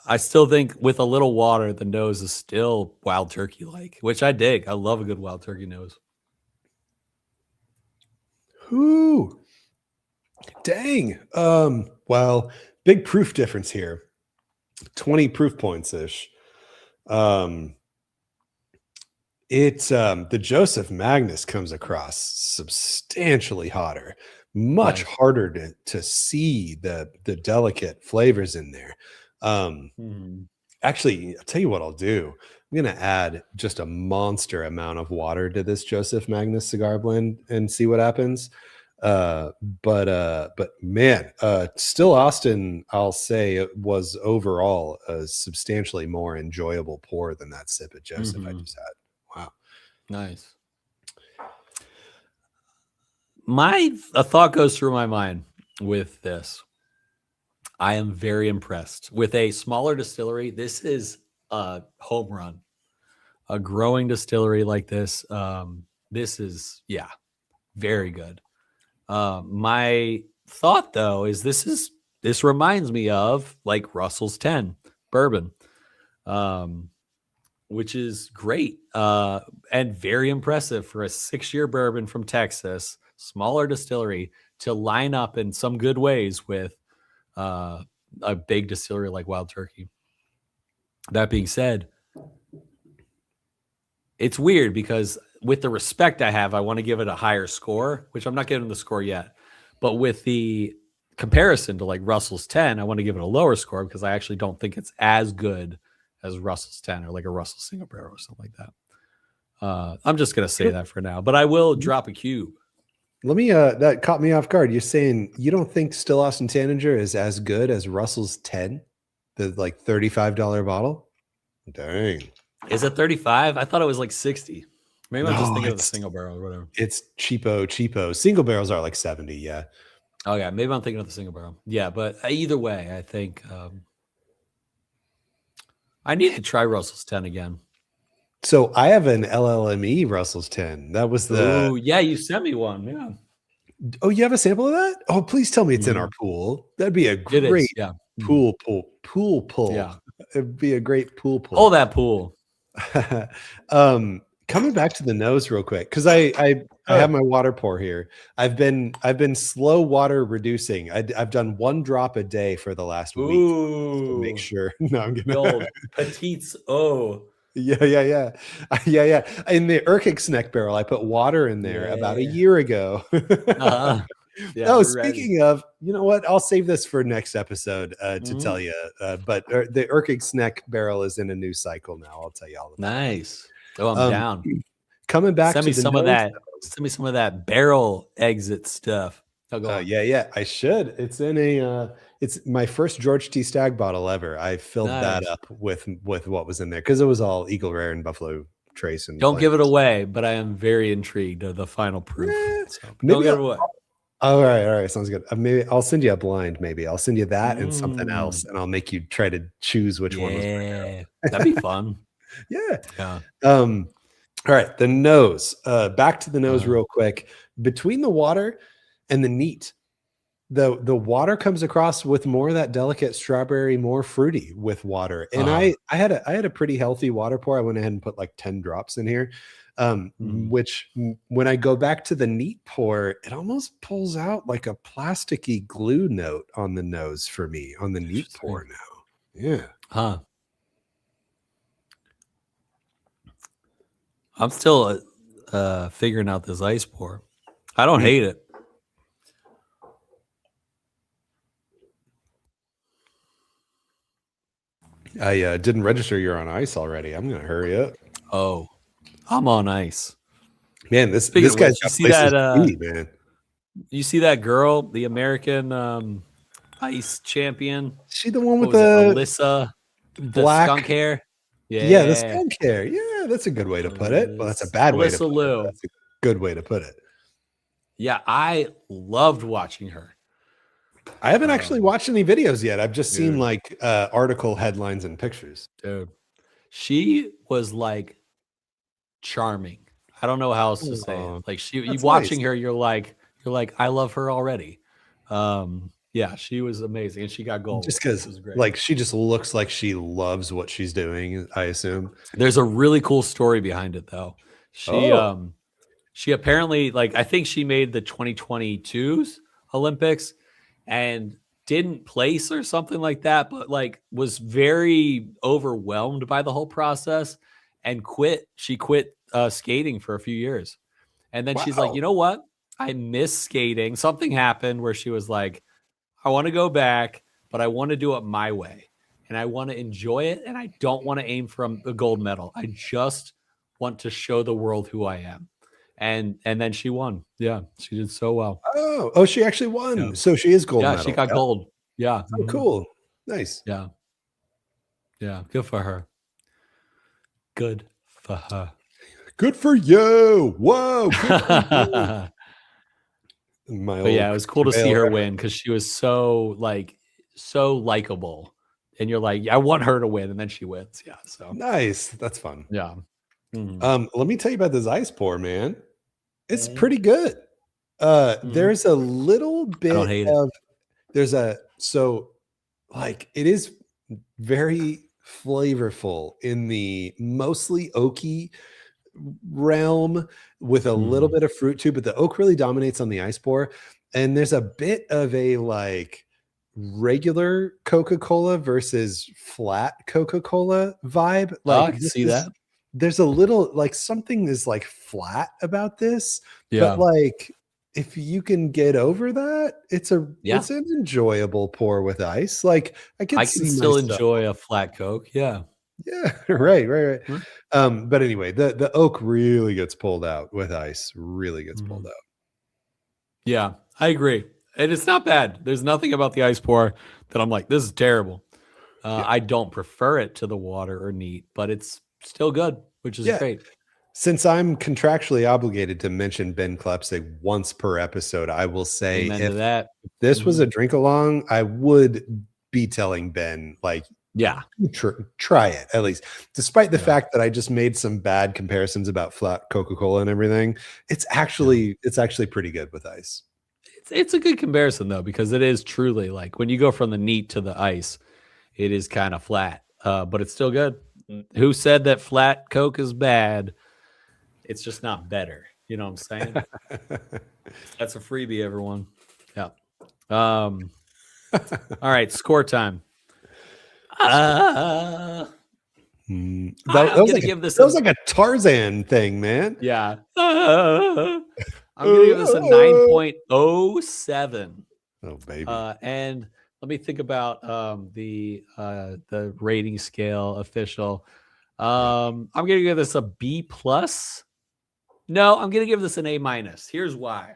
I still think with a little water, the nose is still wild turkey like, which I dig. I love a good wild turkey nose. Ooh, dang. Well, big proof difference here. 20 proof points ish. It's the Joseph Magnus comes across substantially hotter, much harder to see the delicate flavors in there. Actually, I'll tell you what I'll do. I'm going to add just a monster amount of water to this Joseph Magnus cigar blend and see what happens. But man, still Austin, I'll say it was overall a substantially more enjoyable pour than that sip at Joseph I just had. Wow. Nice. A thought goes through my mind with this. I am very impressed with a smaller distillery. This is a home run. A growing distillery like this. This is, very good. My thought though is this reminds me of like Russell's 10 bourbon, which is great and very impressive for a 6-year bourbon from Texas, smaller distillery, to line up in some good ways with a big distillery like Wild Turkey. That being said, it's weird because with the respect I have, I want to give it a higher score, which I'm not giving the score yet. But with the comparison to like Russell's 10, I want to give it a lower score because I actually don't think it's as good as Russell's 10 or like a Russell Single Barrel or something like that. I'm just going to say that for now, but I will drop a cube. Let me, that caught me off guard. You're saying you don't think Still Austin Tanager is as good as Russell's 10, the like $35 bottle? Dang. Is it 35? I thought it was like 60. Maybe I'm just thinking of the single barrel or whatever. It's cheapo. Single barrels are like 70. Yeah. Oh yeah. Maybe I'm thinking of the single barrel. Yeah. But either way, I think I need to try Russell's 10 again. So I have an LLME Russell's 10. That was the. Oh yeah. You sent me one. Yeah. Oh, you have a sample of that? Oh, please tell me it's in our pool. That'd be a great pool. Yeah. It'd be a great pool. Oh, that pool. Coming back to the nose real quick, because I have my water pour here. I've been slow water reducing. I've done 1 drop a day for the last week to make sure. No, I'm gonna petites. Yeah. In the Urkic Snack barrel, I put water in there about a year ago. Yeah. No, we're ready. speaking of, you know what? I'll save this for next episode to tell you. But the Erkig Snack barrel is in a new cycle now. I'll tell you all about it. Nice. Oh, I'm down. Coming back Send to me the some of nose, that. Send me some of that barrel exit stuff. Oh, go on. yeah, I should. It's in a it's my first George T. Stagg bottle ever. I filled that up with what was in there because it was all Eagle Rare and Buffalo Trace. And don't give it away, but I am very intrigued of the final proof. So don't give it away. All right, sounds good. Maybe I'll send you a blind. Maybe I'll send you that and something else, and I'll make you try to choose which one was better. That'd be fun. Yeah. All right, the nose. Back to the nose real quick. Between the water and the neat, the water comes across with more of that delicate strawberry, more fruity with water. And I had a pretty healthy water pour. I went ahead and put like 10 drops in here. Which when I go back to the neat pour, it almost pulls out like a plasticky glue note on the nose for me on the neat pour now. Yeah. I'm still figuring out this ice pour. I don't hate it. I didn't register you're on ice already. I'm gonna hurry up. Oh, I'm on ice. Man, this guy's got places to be, man. You see that girl, the American ice champion? She the one with Alyssa, black skunk hair? Yeah, the skunk hair. Yeah, that's a good way to put it. Well, that's a bad way to put it. That's a good way to put it. Yeah, I loved watching her. I haven't actually watched any videos yet. I've just seen like article headlines and pictures. Dude, she was like charming. I don't know how else to say it. Like you watching her, you're like, I love her already. Yeah, she was amazing, and she got gold. Just because, like, she just looks like she loves what she's doing. I assume there's a really cool story behind it, though. She apparently, like, I think she made the 2022's Olympics and didn't place or something like that, but like was very overwhelmed by the whole process and quit. She quit skating for a few years, and then she's like, you know what? I miss skating. Something happened where she was like, I want to go back, but I want to do it my way. And I want to enjoy it. And I don't want to aim for a gold medal. I just want to show the world who I am. And then she won. Yeah, she did so well. Oh, she actually won. Yeah. So she is gold medal. Yeah, she got gold. Yeah. Oh, cool. Nice. Yeah. Yeah, good for her. Good for her. Good for you. Whoa. Good for you. But yeah, it was cool to see her win because she was so likable, and you're like, I want her to win, and then she wins. Yeah, so nice. That's fun. Yeah. Let me tell you about this ice pour, man. It's pretty good. There's a little bit of it is very flavorful in the mostly oaky realm with a little bit of fruit too, but the oak really dominates on the ice pour. And there's a bit of a like regular Coca-Cola versus flat Coca-Cola vibe. Like I can see that. There's a little like something is like flat about this, but like if you can get over that, it's an enjoyable pour with ice. Like I can still enjoy a flat Coke. Yeah. Yeah, right. But anyway, the oak really gets pulled out with ice. Really gets pulled out. Yeah, I agree. And it's not bad. There's nothing about the ice pour that I'm like, this is terrible. I don't prefer it to the water or neat, but it's still good, which is great. Since I'm contractually obligated to mention Ben Klepsig once per episode, I will say if this was a drink along, I would be telling Ben like, try it at least. Despite the fact that I just made some bad comparisons about flat Coca-Cola and everything, it's actually pretty good with ice. It's a good comparison though, because it is truly like when you go from the neat to the ice, it is kind of flat, but it's still good. Who said that flat Coke is bad? It's just not better. You know what I'm saying? That's a freebie, everyone. Yeah. All right, score time. That was like a Tarzan thing, man. Yeah. I'm going to give this a 9.07. Oh, baby. And let me think about the rating scale official. I'm going to give this a B+. No, I'm going to give this an A-. Here's why.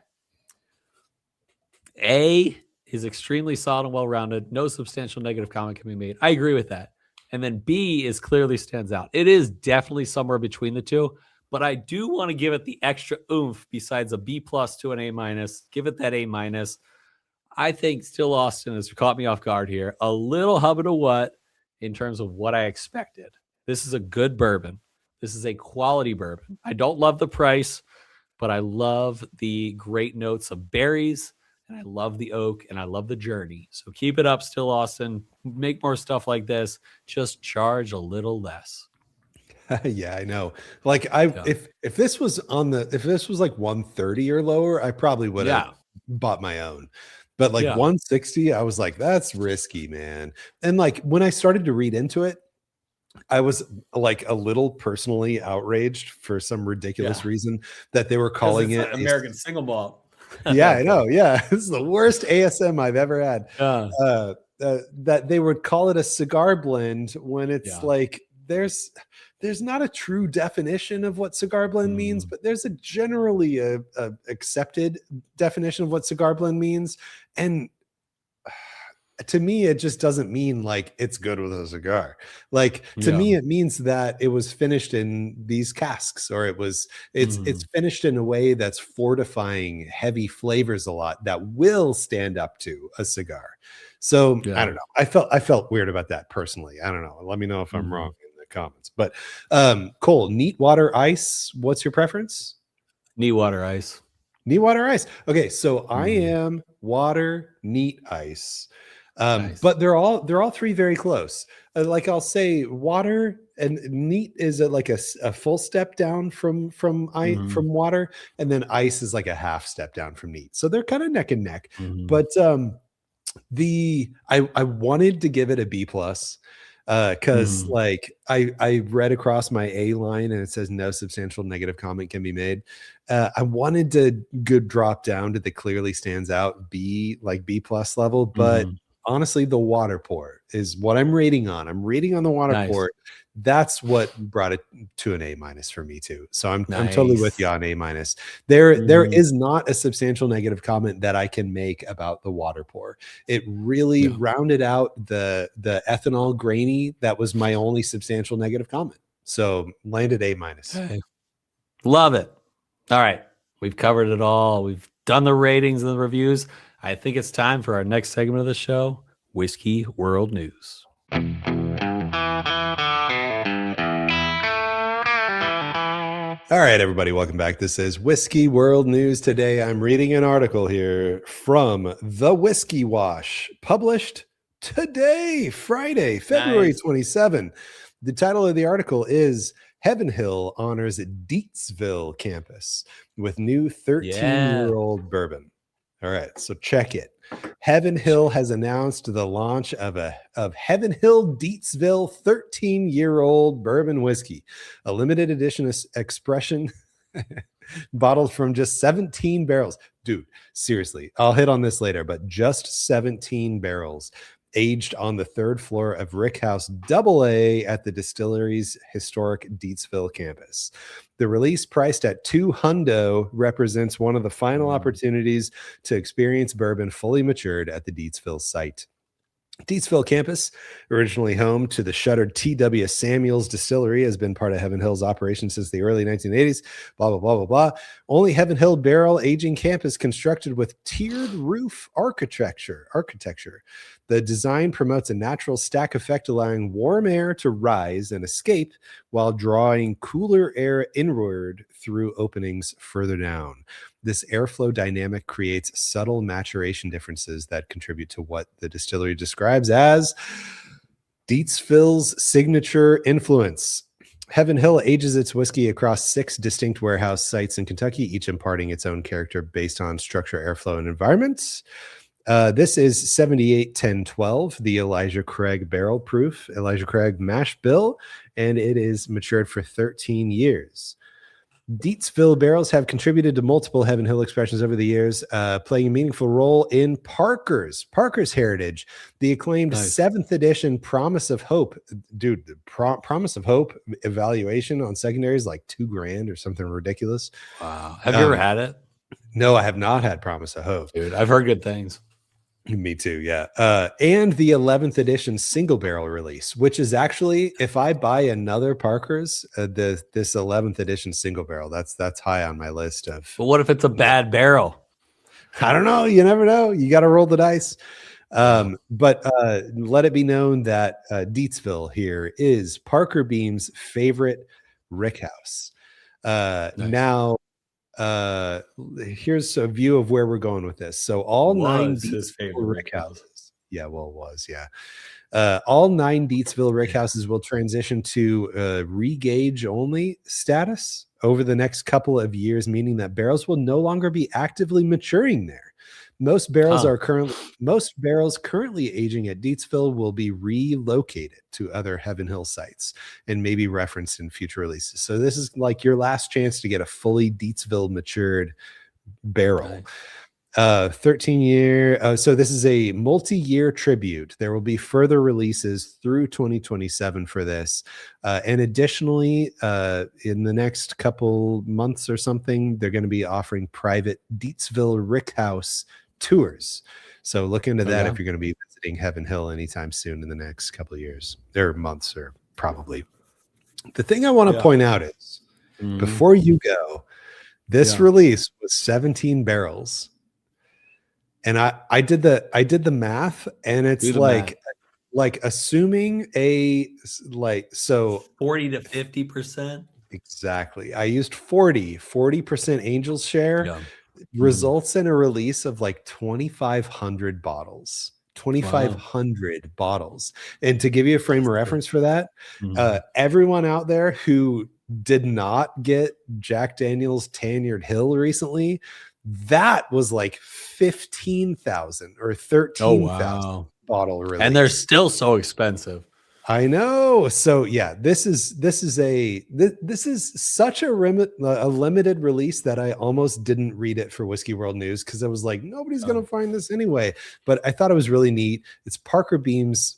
A is extremely solid and well-rounded. No substantial negative comment can be made. I agree with that. And then B is clearly stands out. It is definitely somewhere between the two, but I do want to give it the extra oomph besides a B+ to an A-. Give it that A-. I think Still Austin has caught me off guard here. A little hub to what in terms of what I expected. This is a good bourbon. This is a quality bourbon. I don't love the price, but I love the great notes of berries, and I love the oak, and I love the journey. So keep it up, Still Austin. Make more stuff like this. Just charge a little less. Yeah, I know. Like if this was like 130 or lower, I probably would have bought my own. But like 160, I was like, that's risky, man. And like when I started to read into it, I was like a little personally outraged for some ridiculous reason that they were calling it American single malt. Yeah, I know. Yeah, this is the worst ASM I've ever had. That they would call it a cigar blend when it's like there's not a true definition of what cigar blend means, but there's a generally a accepted definition of what cigar blend means, and to me, it just doesn't mean like it's good with a cigar. Like to me, it means that it was finished in these casks, or it's finished in a way that's fortifying heavy flavors a lot that will stand up to a cigar. So I don't know. I felt weird about that personally. I don't know. Let me know if I'm wrong in the comments. But Cole, neat water ice. What's your preference? Neat water ice. Neat water ice. Okay, so I am water, neat ice. Nice. But they're all three very close. Like I'll say water and neat is like a full step down from water, and then ice is like a half step down from neat. So they're kind of neck and neck. But I wanted to give it a B+, because like I read across my A line and it says no substantial negative comment can be made. I wanted to drop down to the clearly stands out B, like B+ level, but honestly, the water pour is what I'm rating on. I'm rating on the water pour. That's what brought it to an A- for me too. So I'm totally with you on A-. There is not a substantial negative comment that I can make about the water pour. It really rounded out the ethanol grainy. That was my only substantial negative comment. So landed A-. Okay. Love it. All right. We've covered it all. We've done the ratings and the reviews. I think it's time for our next segment of the show, Whiskey World News. All right, everybody, welcome back. This is Whiskey World News. Today, I'm reading an article here from The Whiskey Wash, published today, Friday, February 27. The title of the article is Heaven Hill honors Deatsville campus with new 13-year-old bourbon. All right, so check it. Heaven Hill has announced the launch of Heaven Hill Deatsville 13-year-old bourbon whiskey, a limited edition expression bottled from just 17 barrels. Dude, seriously, I'll hit on this later, but just 17 barrels. Aged on the third floor of Rick House AA at the distillery's historic Deatsville campus. The release, priced at $200, represents one of the final opportunities to experience bourbon fully matured at the Deatsville site. Deatsville campus, originally home to the shuttered T.W. Samuels Distillery, has been part of Heaven Hill's operation since the early 1980s. Blah, blah, blah, blah, blah. Only Heaven Hill barrel aging campus constructed with tiered roof architecture. The design promotes a natural stack effect, allowing warm air to rise and escape while drawing cooler air inward through openings further down. This airflow dynamic creates subtle maturation differences that contribute to what the distillery describes as Deatsville's signature influence. Heaven Hill ages its whiskey across 6 distinct warehouse sites in Kentucky, each imparting its own character based on structure, airflow, and environment. This is 78-10-12, the Elijah Craig barrel proof, Elijah Craig mash bill, and it is matured for 13 years. Deatsville barrels have contributed to multiple Heaven Hill expressions over the years, playing a meaningful role in Parker's heritage. The acclaimed 7th edition Promise of Hope, dude, the Promise of Hope evaluation on secondary is like $2,000 or something ridiculous. Wow. Have you ever had it? No, I have not had Promise of Hope. Dude, I've heard good things. Me too, yeah. And the 11th edition single barrel release, which is actually, if I buy another Parker's, this 11th edition single barrel, that's high on my list of. But what if it's a bad barrel? I don't know. You never know. You got to roll the dice. But let it be known that Deatsville here is Parker Beam's favorite rickhouse. Now, here's a view of where we're going with this. So all 9 Deatsville rickhouses. Yeah, well, it was, yeah. All 9 Deatsville rickhouses will transition to regauge only status over the next couple of years, meaning that barrels will no longer be actively maturing there. Most barrels currently aging at Deatsville will be relocated to other Heaven Hill sites and maybe referenced in future releases. So this is like your last chance to get a fully Deatsville matured barrel. 13-year. So this is a multi-year tribute. There will be further releases through 2027 for this. And additionally, in the next couple months or something, they're going to be offering private Deatsville Rickhouse tours. So look into that if you're going to be visiting Heaven Hill anytime soon in the next couple of years or months, or probably. The thing I want to point out is before you go, this release was 17 barrels. And I did the math, and it's like assuming so 40 to 50%. Exactly. I used 40% Angel's share results in a release of like 2,500 bottles. 2,500 bottles. And to give you a frame of reference for that, everyone out there who did not get Jack Daniel's Tanyard Hill recently, that was like 15,000 or 13,000 bottle release. And they're still so expensive. I know. So yeah, this is such a limited release that I almost didn't read it for Whiskey World News, because I was like, nobody's going to find this anyway. But I thought it was really neat. It's Parker Beam's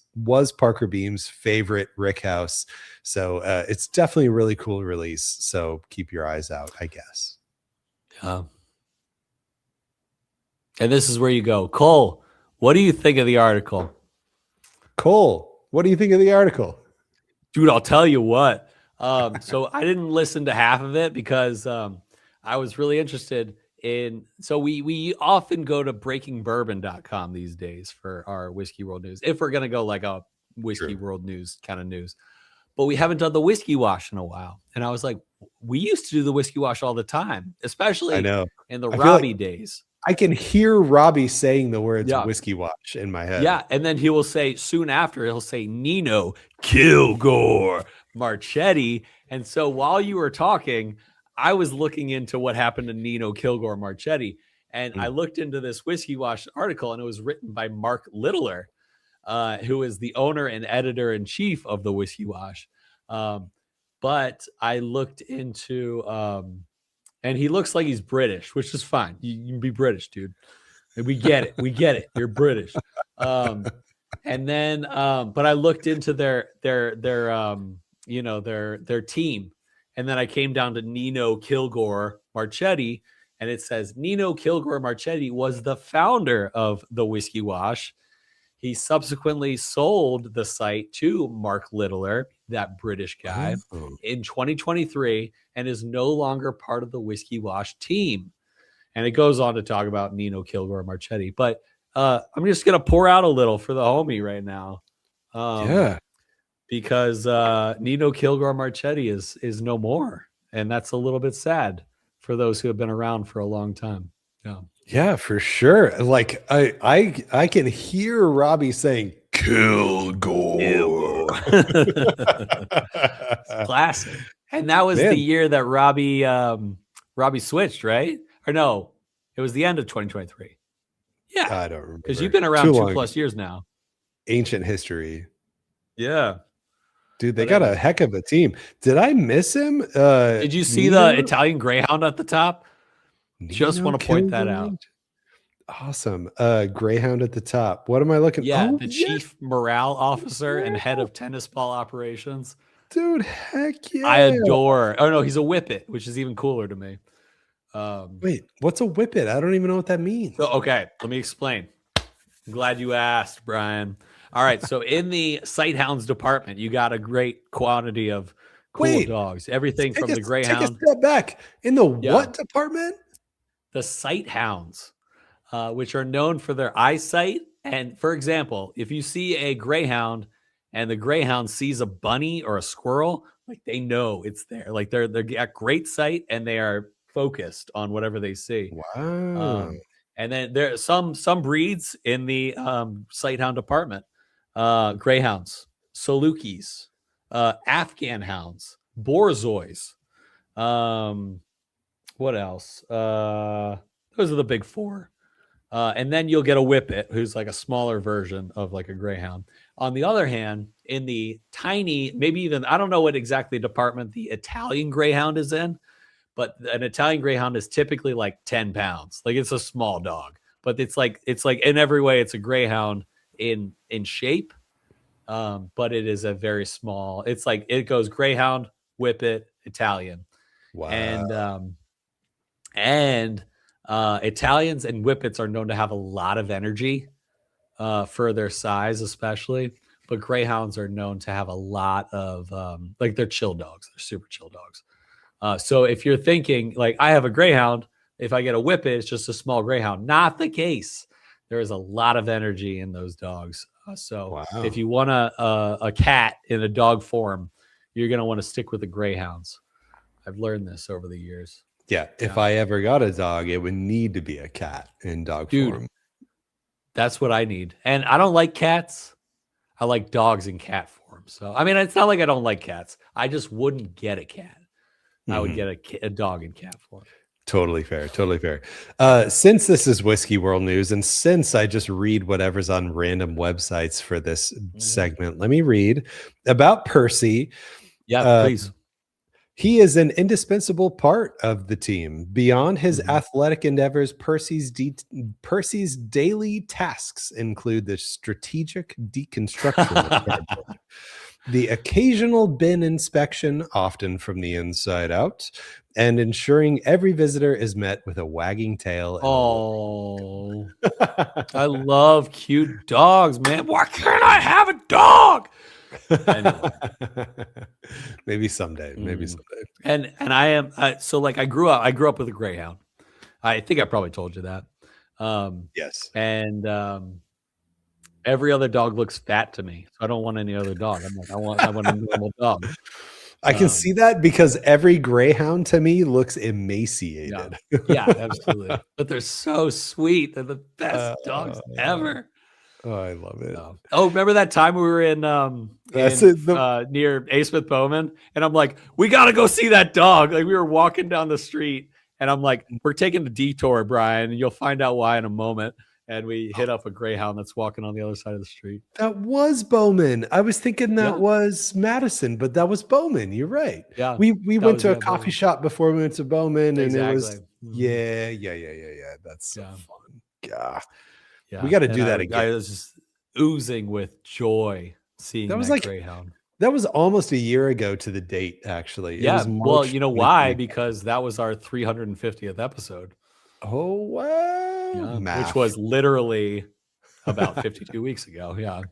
favorite rickhouse. So it's definitely a really cool release. So keep your eyes out, I guess. Yeah. And this is where you go. Cole, what do you think of the article? Cole, what do you think of the article? Dude, I'll tell you what. So I didn't listen to half of it because I was really interested in. So we often go to breakingbourbon.com these days for our Whiskey World News, if we're going to go like a Whiskey World News kind of news. But we haven't done the Whiskey Wash in a while. And I was like, we used to do the Whiskey Wash all the time, especially in the Robbie days. I can hear Robbie saying the words Whiskey Wash in my head. Yeah. And then he will say soon after, he'll say Nino Kilgore Marchetti. And so while you were talking, I was looking into what happened to Nino Kilgore Marchetti. And I looked into this Whiskey Wash article, and it was written by Mark Littler, who is the owner and editor-in-chief of the Whiskey Wash. But I looked into... and he looks like he's British, which is fine. You can be British, dude. We get it. We get it. You're British. And then, but I looked into their team, and then I came down to Nino Kilgore Marchetti, and it says Nino Kilgore Marchetti was the founder of the Whiskey Wash. He subsequently sold the site to Mark Littler, that British guy, in 2023, and is no longer part of the Whiskey Wash team. And it goes on to talk about Nino Kilgore Marchetti. But I'm just going to pour out a little for the homie right now. Because Nino Kilgore Marchetti is no more. And that's a little bit sad for those who have been around for a long time. Yeah. Yeah, for sure. Like I can hear Robbie saying Kilgore. Classic. And that was the year that Robbie switched, right? Or no, it was the end of 2023. Yeah. I don't remember. Because you've been around 2+ years now. Ancient history. Yeah. Dude, they got a heck of a team. Did I miss him? Did you see the Italian Greyhound at the top? Just want to point that out. Awesome. Greyhound at the top. What am I looking? Yeah, the chief morale officer and head of tennis ball operations. Dude, heck yeah. I adore. Oh no, he's a whippet, which is even cooler to me. Wait, what's a whippet? I don't even know what that means. So, okay, let me explain. I'm glad you asked, Brian. All right, so in the Sighthounds department, you got a great quantity of cool dogs. Everything from the Greyhound. Take a step back. In the what department? The Sighthounds, which are known for their eyesight. And for example, if you see a Greyhound and the Greyhound sees a bunny or a squirrel, like they know it's there. Like they're got great sight and they are focused on whatever they see. Wow. And then there are some breeds in the Sighthound department. Greyhounds, Salukis, Afghan hounds, Borzois. What else? Those are the big four. And then you'll get a whippet, who's like a smaller version of like a Greyhound. On the other hand, in the tiny, maybe even, I don't know what exactly department the Italian Greyhound is in, but an Italian Greyhound is typically like 10 pounds. Like it's a small dog, but it's like in every way, it's a Greyhound in shape. But it is a very small, it's like, it goes Greyhound, Whippet, Italian. Wow. And Italians and Whippets are known to have a lot of energy for their size, especially, but Greyhounds are known to have a lot of, like they're chill dogs. They're super chill dogs. So if you're thinking like I have a Greyhound, if I get a Whippet, it's just a small Greyhound. Not the case. There is a lot of energy in those dogs. So if you want a cat in a dog form, you're going to want to stick with the Greyhounds. I've learned this over the years. Yeah. If I ever got a dog, it would need to be a cat in dog form. That's what I need. And I don't like cats. I like dogs in cat form. So, I mean, it's not like I don't like cats. I just wouldn't get a cat. I would get a dog in cat form. Totally fair. Totally fair. Since this is Whiskey World News, and since I just read whatever's on random websites for this segment, let me read about Percy. Yeah, please. He is an indispensable part of the team. Beyond his athletic endeavors, Percy's daily tasks include the strategic deconstruction of cardboard, the occasional bin inspection, often from the inside out, and ensuring every visitor is met with a wagging tail. Oh, I love cute dogs, man. Why can't I have a dog? Maybe someday. And I am so like I grew up with a Greyhound. I think I probably told you that. Yes. And every other dog looks fat to me, so I don't want any other dog. I'm like, I want a normal dog. I can see that because every Greyhound to me looks emaciated. Yeah, absolutely. But they're so sweet. They're the best dogs ever. Oh, I love it. Oh, remember that time we were in near A. Smith Bowman, and I'm like, we got to go see that dog. Like we were walking down the street, and I'm like, we're taking a detour, Brian, and you'll find out why in a moment. And we hit up a Greyhound that's walking on the other side of the street. That was Bowman. I was thinking that was Madison, but that was Bowman. You're right. Yeah, we went to a coffee shop before we went to Bowman, and it was yeah. That's so fun. Yeah. Yeah, we got to do that again. I was just oozing with joy seeing that Greyhound. That was almost a year ago to the date, actually. Yeah. Well, you know why? Because that was our 350th episode. Oh, wow. Yeah, which was literally about 52 weeks ago. Yeah.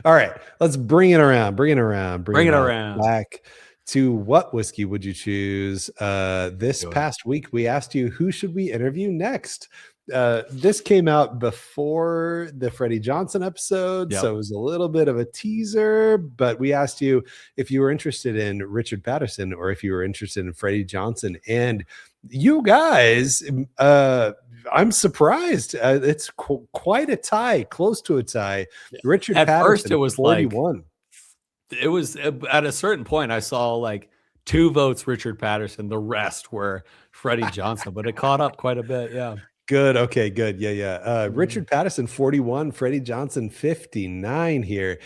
All right. Let's bring it around. Bring it around. Back to what whiskey would you choose? This past week, we asked you, who should we interview next? This came out before the Freddie Johnson episode, so it was a little bit of a teaser, but we asked you if you were interested in Richard Patterson or if you were interested in Freddie Johnson, and you guys, I'm surprised. It's quite a tie, close to a tie. Richard at Patterson, first it was 41. Like, it was at a certain point I saw like 2 votes Richard Patterson, the rest were Freddie Johnson, but it caught up quite a bit. Yeah. Good. Okay, good. Yeah. Richard Patterson, 41, Freddie Johnson, 59 here.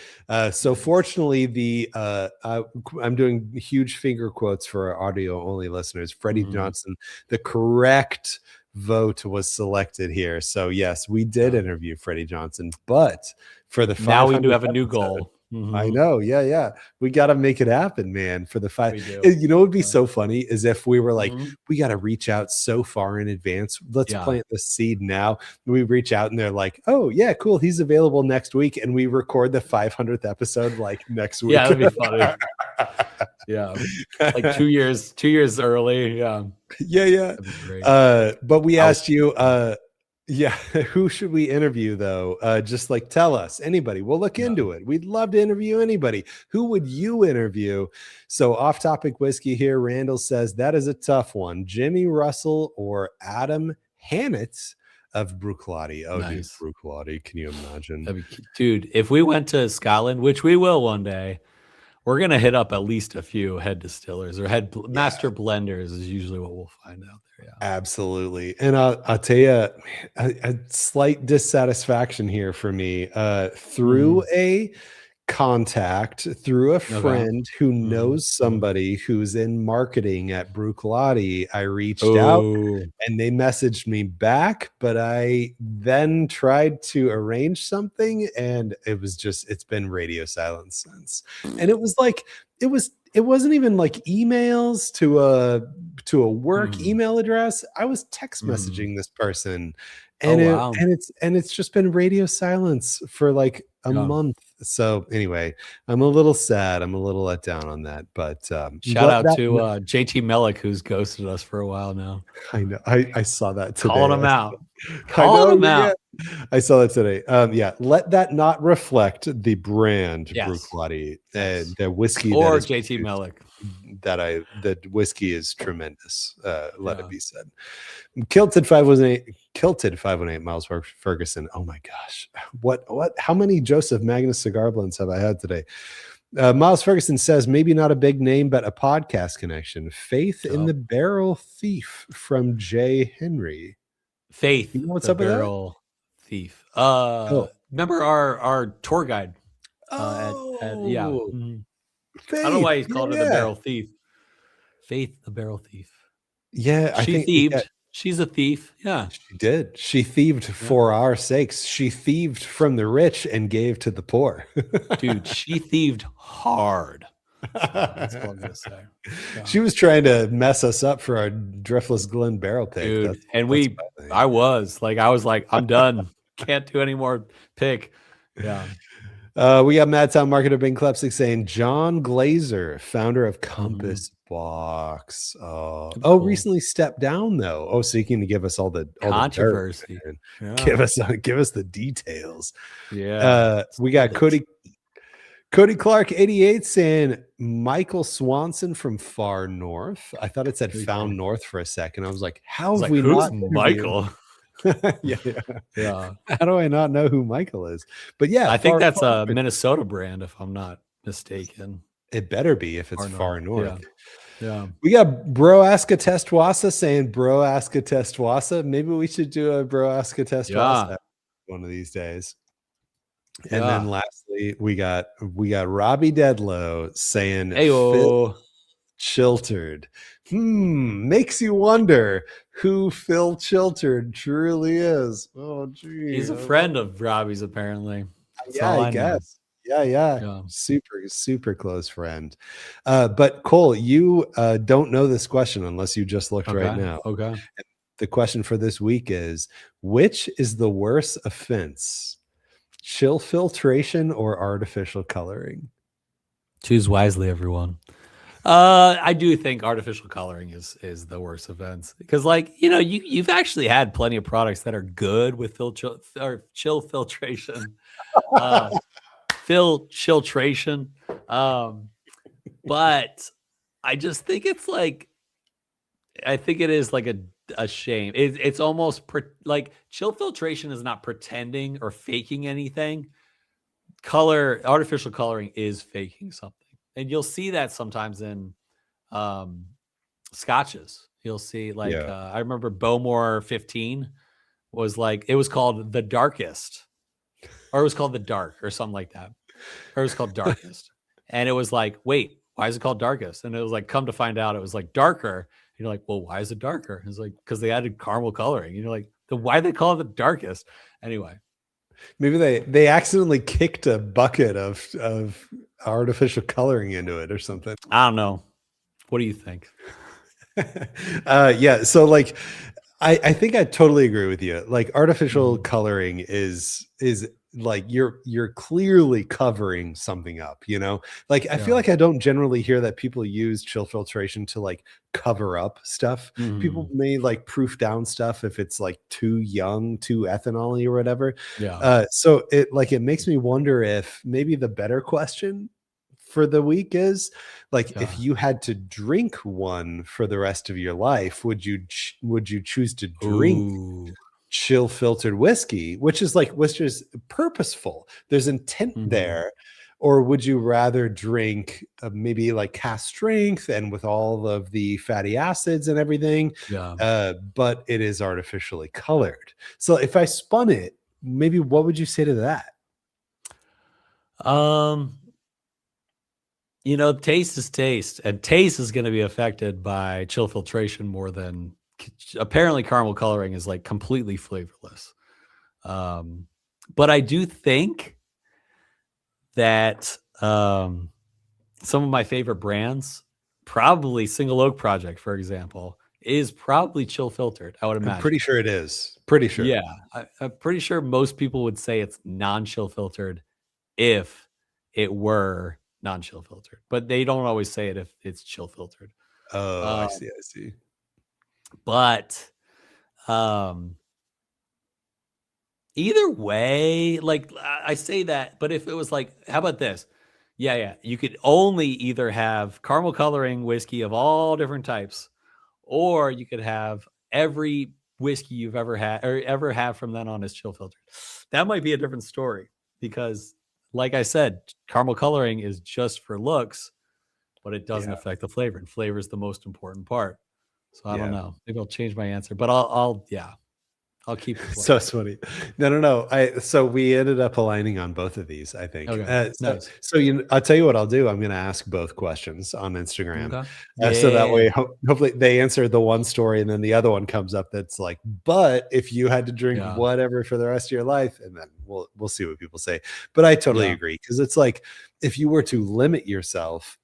So fortunately, I'm doing huge finger quotes for our audio only listeners. Freddie Johnson, the correct vote was selected here. So yes, we did interview Freddie Johnson, but for the now we do 500th have a new episode, goal. I know. Yeah. We got to make it happen, man. For the five, We do. you know, what would be so funny is if we were like, Mhm. we got to reach out so far in advance. Let's Yeah. plant the seed now. We reach out and they're like, oh, yeah, cool. He's available next week. And we record the 500th episode like next week. Yeah, that'd be funny. Yeah. Like 2 years early. Yeah. Yeah. That'd be great. But we asked you, yeah, who should we interview though? Just like tell us, anybody. We'll look into it. We'd love to interview anybody. Who would you interview? So off topic whiskey here. Randall says that is a tough one. Jimmy Russell or Adam Hannett of Bruichladdich. Oh, Nice. dude, Bruichladdich. Can you imagine? Dude, if we went to Scotland, which we will one day, we're gonna hit up at least a few head distillers or master blenders is usually what we'll find out there. Yeah, absolutely. And I'll tell you a slight dissatisfaction here for me. Through a contact, through a friend who knows somebody who's in marketing at Bruichladdich, I reached out and they messaged me back, but I then tried to arrange something and it's been radio silence since. And it was like it wasn't even like emails to a work email address. I was text messaging this person and it's just been radio silence for like a month. So anyway, I'm a little sad. I'm a little let down on that, but shout out to JT Mellick, who's ghosted us for a while now. I know. I saw that today. Calling him out. Calling him out. I saw that today. Yeah. Let that not reflect the brand Bruichladdich and the whiskey or JT Mellick. That whiskey is tremendous. Let it be said. Kilted 518 Miles Ferguson. Oh my gosh. What how many Joseph Magnus cigar blends have I had today? Miles Ferguson says maybe not a big name, but a podcast connection. Faith in the Barrel Thief from Jay Henry. Faith, you know what's up with Barrel Thief. Remember our tour guide? Yeah. Faith, I don't know why he's called her the Barrel Thief. Faith, the Barrel Thief. Yeah, I think thieved. She's a thief. Yeah, she did. She thieved for our sakes. She thieved from the rich and gave to the poor. Dude, she thieved hard. That's what I'm gonna say. Yeah. She was trying to mess us up for our Driftless Glen barrel pick. Dude, I was like, I'm done. Can't do any more pick. Yeah. We got Madtown Marketer Bing Klepsik saying John Glazer, founder of Compass Box. Cool. Recently stepped down though. Seeking to give us all the controversy. Give us the details. Yeah. We got Cody Clark 88 saying Michael Swanson from Far North. I thought it said Found North for a second. I was like, how have we not Michael? Yeah. How do I not know who Michael is? But yeah, I think that's a Minnesota brand, if I'm not mistaken. It better be if it's Far North. Yeah. We got Bro Aska Testwasa saying Bro Aska Testwasa. Maybe we should do a Bro Aska Testwasa one of these days. And then lastly, we got Robbie Deadlow saying Phil Chilterd. Makes you wonder who Phil Chilterd truly is. Oh, geez. He's a friend of Robbie's, apparently. I guess. Yeah. Super close friend. But Cole, you don't know this question unless you just looked right now. Okay. The question for this week is, which is the worst offense? Chill filtration or artificial coloring? Choose wisely, everyone. I do think artificial coloring is the worst offense because, like, you've actually had plenty of products that are good with chill filtration, filtration. But I just think it's like, I think it is like a shame. It's almost like chill filtration is not pretending or faking anything. Artificial coloring is faking something. And you'll see that sometimes in scotches. You'll see I remember Bowmore 15 was like, it was called the Darkest, or it was called the Dark or something like that. Or it was called Darkest. And it was like, wait, why is it called Darkest? And it was like, come to find out it was like darker. And you're like, well, why is it darker? It's like, because they added caramel coloring. And you're like, why they call it the Darkest? Anyway. Maybe they accidentally kicked a bucket of artificial coloring into it or something. I don't know. What do you think? Yeah. So like, I think I totally agree with you. Like artificial coloring is like you're clearly covering something up, you know? Like I feel like I don't generally hear that people use chill filtration to like cover up stuff. People may like proof down stuff if it's like too young, too ethanol-y or whatever. So it makes me wonder if maybe the better question for the week is like, if you had to drink one for the rest of your life, would you choose to drink chill filtered whiskey, which is purposeful, there's intent there, or would you rather drink maybe like cask strength and with all of the fatty acids and everything, but it is artificially colored? So if I spun it, maybe what would you say to that? You know, taste is taste, and taste is going to be affected by chill filtration more than apparently caramel coloring is like completely flavorless. But I do think that some of my favorite brands, probably Single Oak Project, for example, is probably chill filtered. I would imagine. I'm pretty sure it is. Pretty sure. Yeah. I'm pretty sure most people would say it's non-chill filtered if it were non-chill filtered, but they don't always say it if it's chill filtered. I see. But either way, like I say that, but if it was like, how about this? Yeah. You could only either have caramel coloring whiskey of all different types, or you could have every whiskey you've ever had or ever have from then on is chill filtered. That might be a different story because, like I said, caramel coloring is just for looks, but it doesn't affect the flavor, and flavor is the most important part. So I don't know. Maybe I'll change my answer, but I'll keep it. So funny. No. So we ended up aligning on both of these, I think. Okay. Nice. So I'll tell you what I'll do. I'm going to ask both questions on Instagram. Okay. So that way, hopefully they answer the one story and then the other one comes up that's like, but if you had to drink whatever for the rest of your life, and then we'll see what people say. But I totally agree, because it's like, if you were to limit yourself,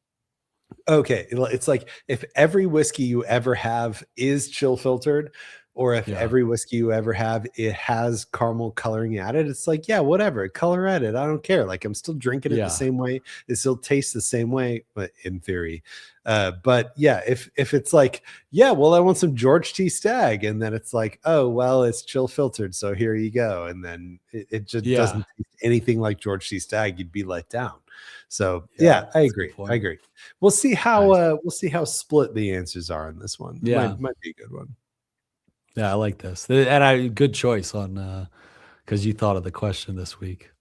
okay, it's like if every whiskey you ever have is chill filtered, or if every whiskey you ever have, it has caramel coloring added, it's like, yeah, whatever, color added, I don't care. Like I'm still drinking it the same way. It still tastes the same way, but in theory. But yeah, if it's like, yeah, well, I want some George T. Stagg, and then it's like, oh, well, it's chill filtered, so here you go. And then it just doesn't taste anything like George T. Stagg, you'd be let down. So yeah, I agree. We'll see how split the answers are on this one. Might be a good one. Yeah, I like this. And good choice on because you thought of the question this week.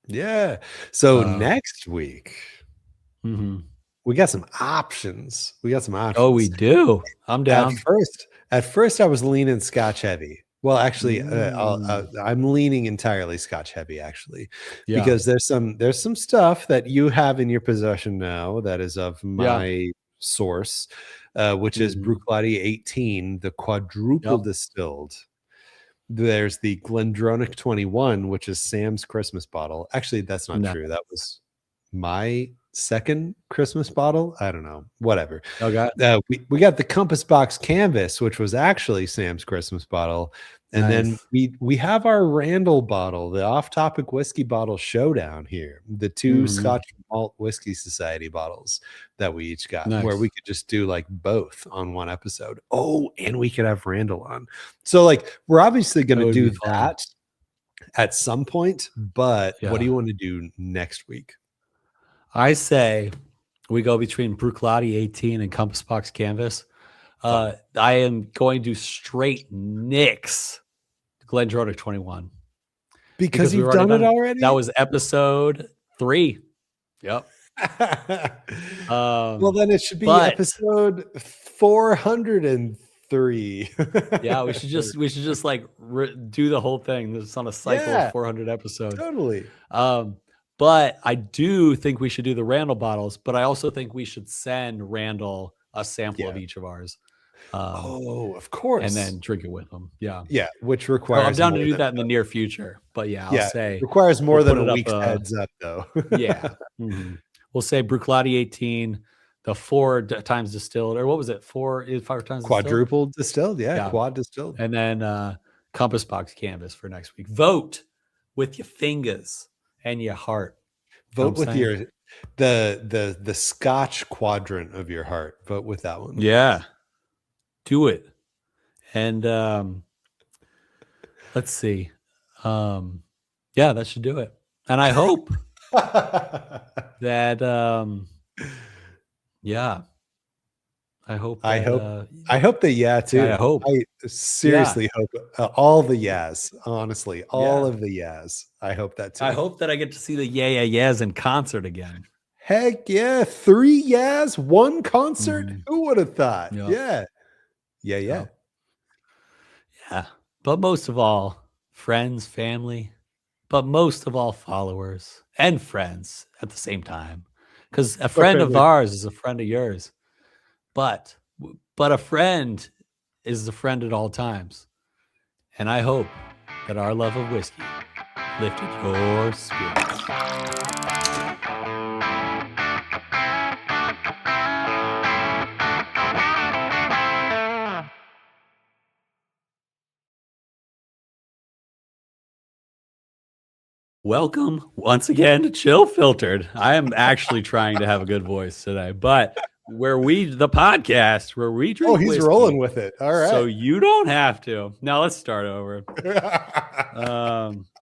Yeah. So next week, we got some options. Oh, we do. I'm down. At first I was leaning Scotch heavy. Well, actually, I'm leaning entirely Scotch heavy, actually, because there's some stuff that you have in your possession now that is of my source, which is Bruichladdich 18, the quadruple distilled. There's the Glendronach 21, which is Sam's Christmas bottle. Actually, that's not true. That was my second Christmas bottle. I don't know. Whatever. Okay. We got the Compass Box Canvas, which was actually Sam's Christmas bottle. And then we have our Randall bottle, the Off Topic Whiskey Bottle Showdown here, the two Scotch Malt Whiskey Society bottles that we each got, where we could just do like both on one episode. Oh, and we could have Randall on. So like, we're obviously going to do that at some point, but what do you want to do next week? I say we go between Bruichladdich 18 and Compass Box Canvas. I am going to straight nix Glendronach 21 because you've done it already. That was episode 3. Yep. Well, then it should be episode 403. 3. Yeah, we should just like do the whole thing. This is on a cycle of 400 episodes. Totally. But I do think we should do the Randall bottles, but I also think we should send Randall a sample of each of ours. Of course. And then drink it with them. Yeah. Yeah, which requires I'm down to do that in the near future. But I'll say requires more than a week's heads up though. Yeah. Mm-hmm. We'll say Bruichladdich 18, the 4 times distilled, or what was it? 5 times quadruple distilled. Yeah, quad distilled. And then Compass Box Canvas for next week. Vote with your fingers and your heart. Vote with your the Scotch quadrant of your heart. Vote with that one. Yeah. Do it. And let's see. That should do it. And I hope that I hope that too. I hope. I seriously hope all the honestly, all of the I hope that too. I hope that I get to see the yeahs in concert again. Heck yeah, 3 1 concert. Who would have thought? Yeah. Yeah. But most of all, friends, family, but most of all, followers and friends at the same time. Because a friend of ours is a friend of yours. But a friend is a friend at all times. And I hope that our love of whiskey lifted your spirits. Welcome once again to Chill Filtered. I am actually trying to have a good voice today, but the podcast where we drink he's whiskey, rolling with it. All right. So you don't have to. Now let's start over.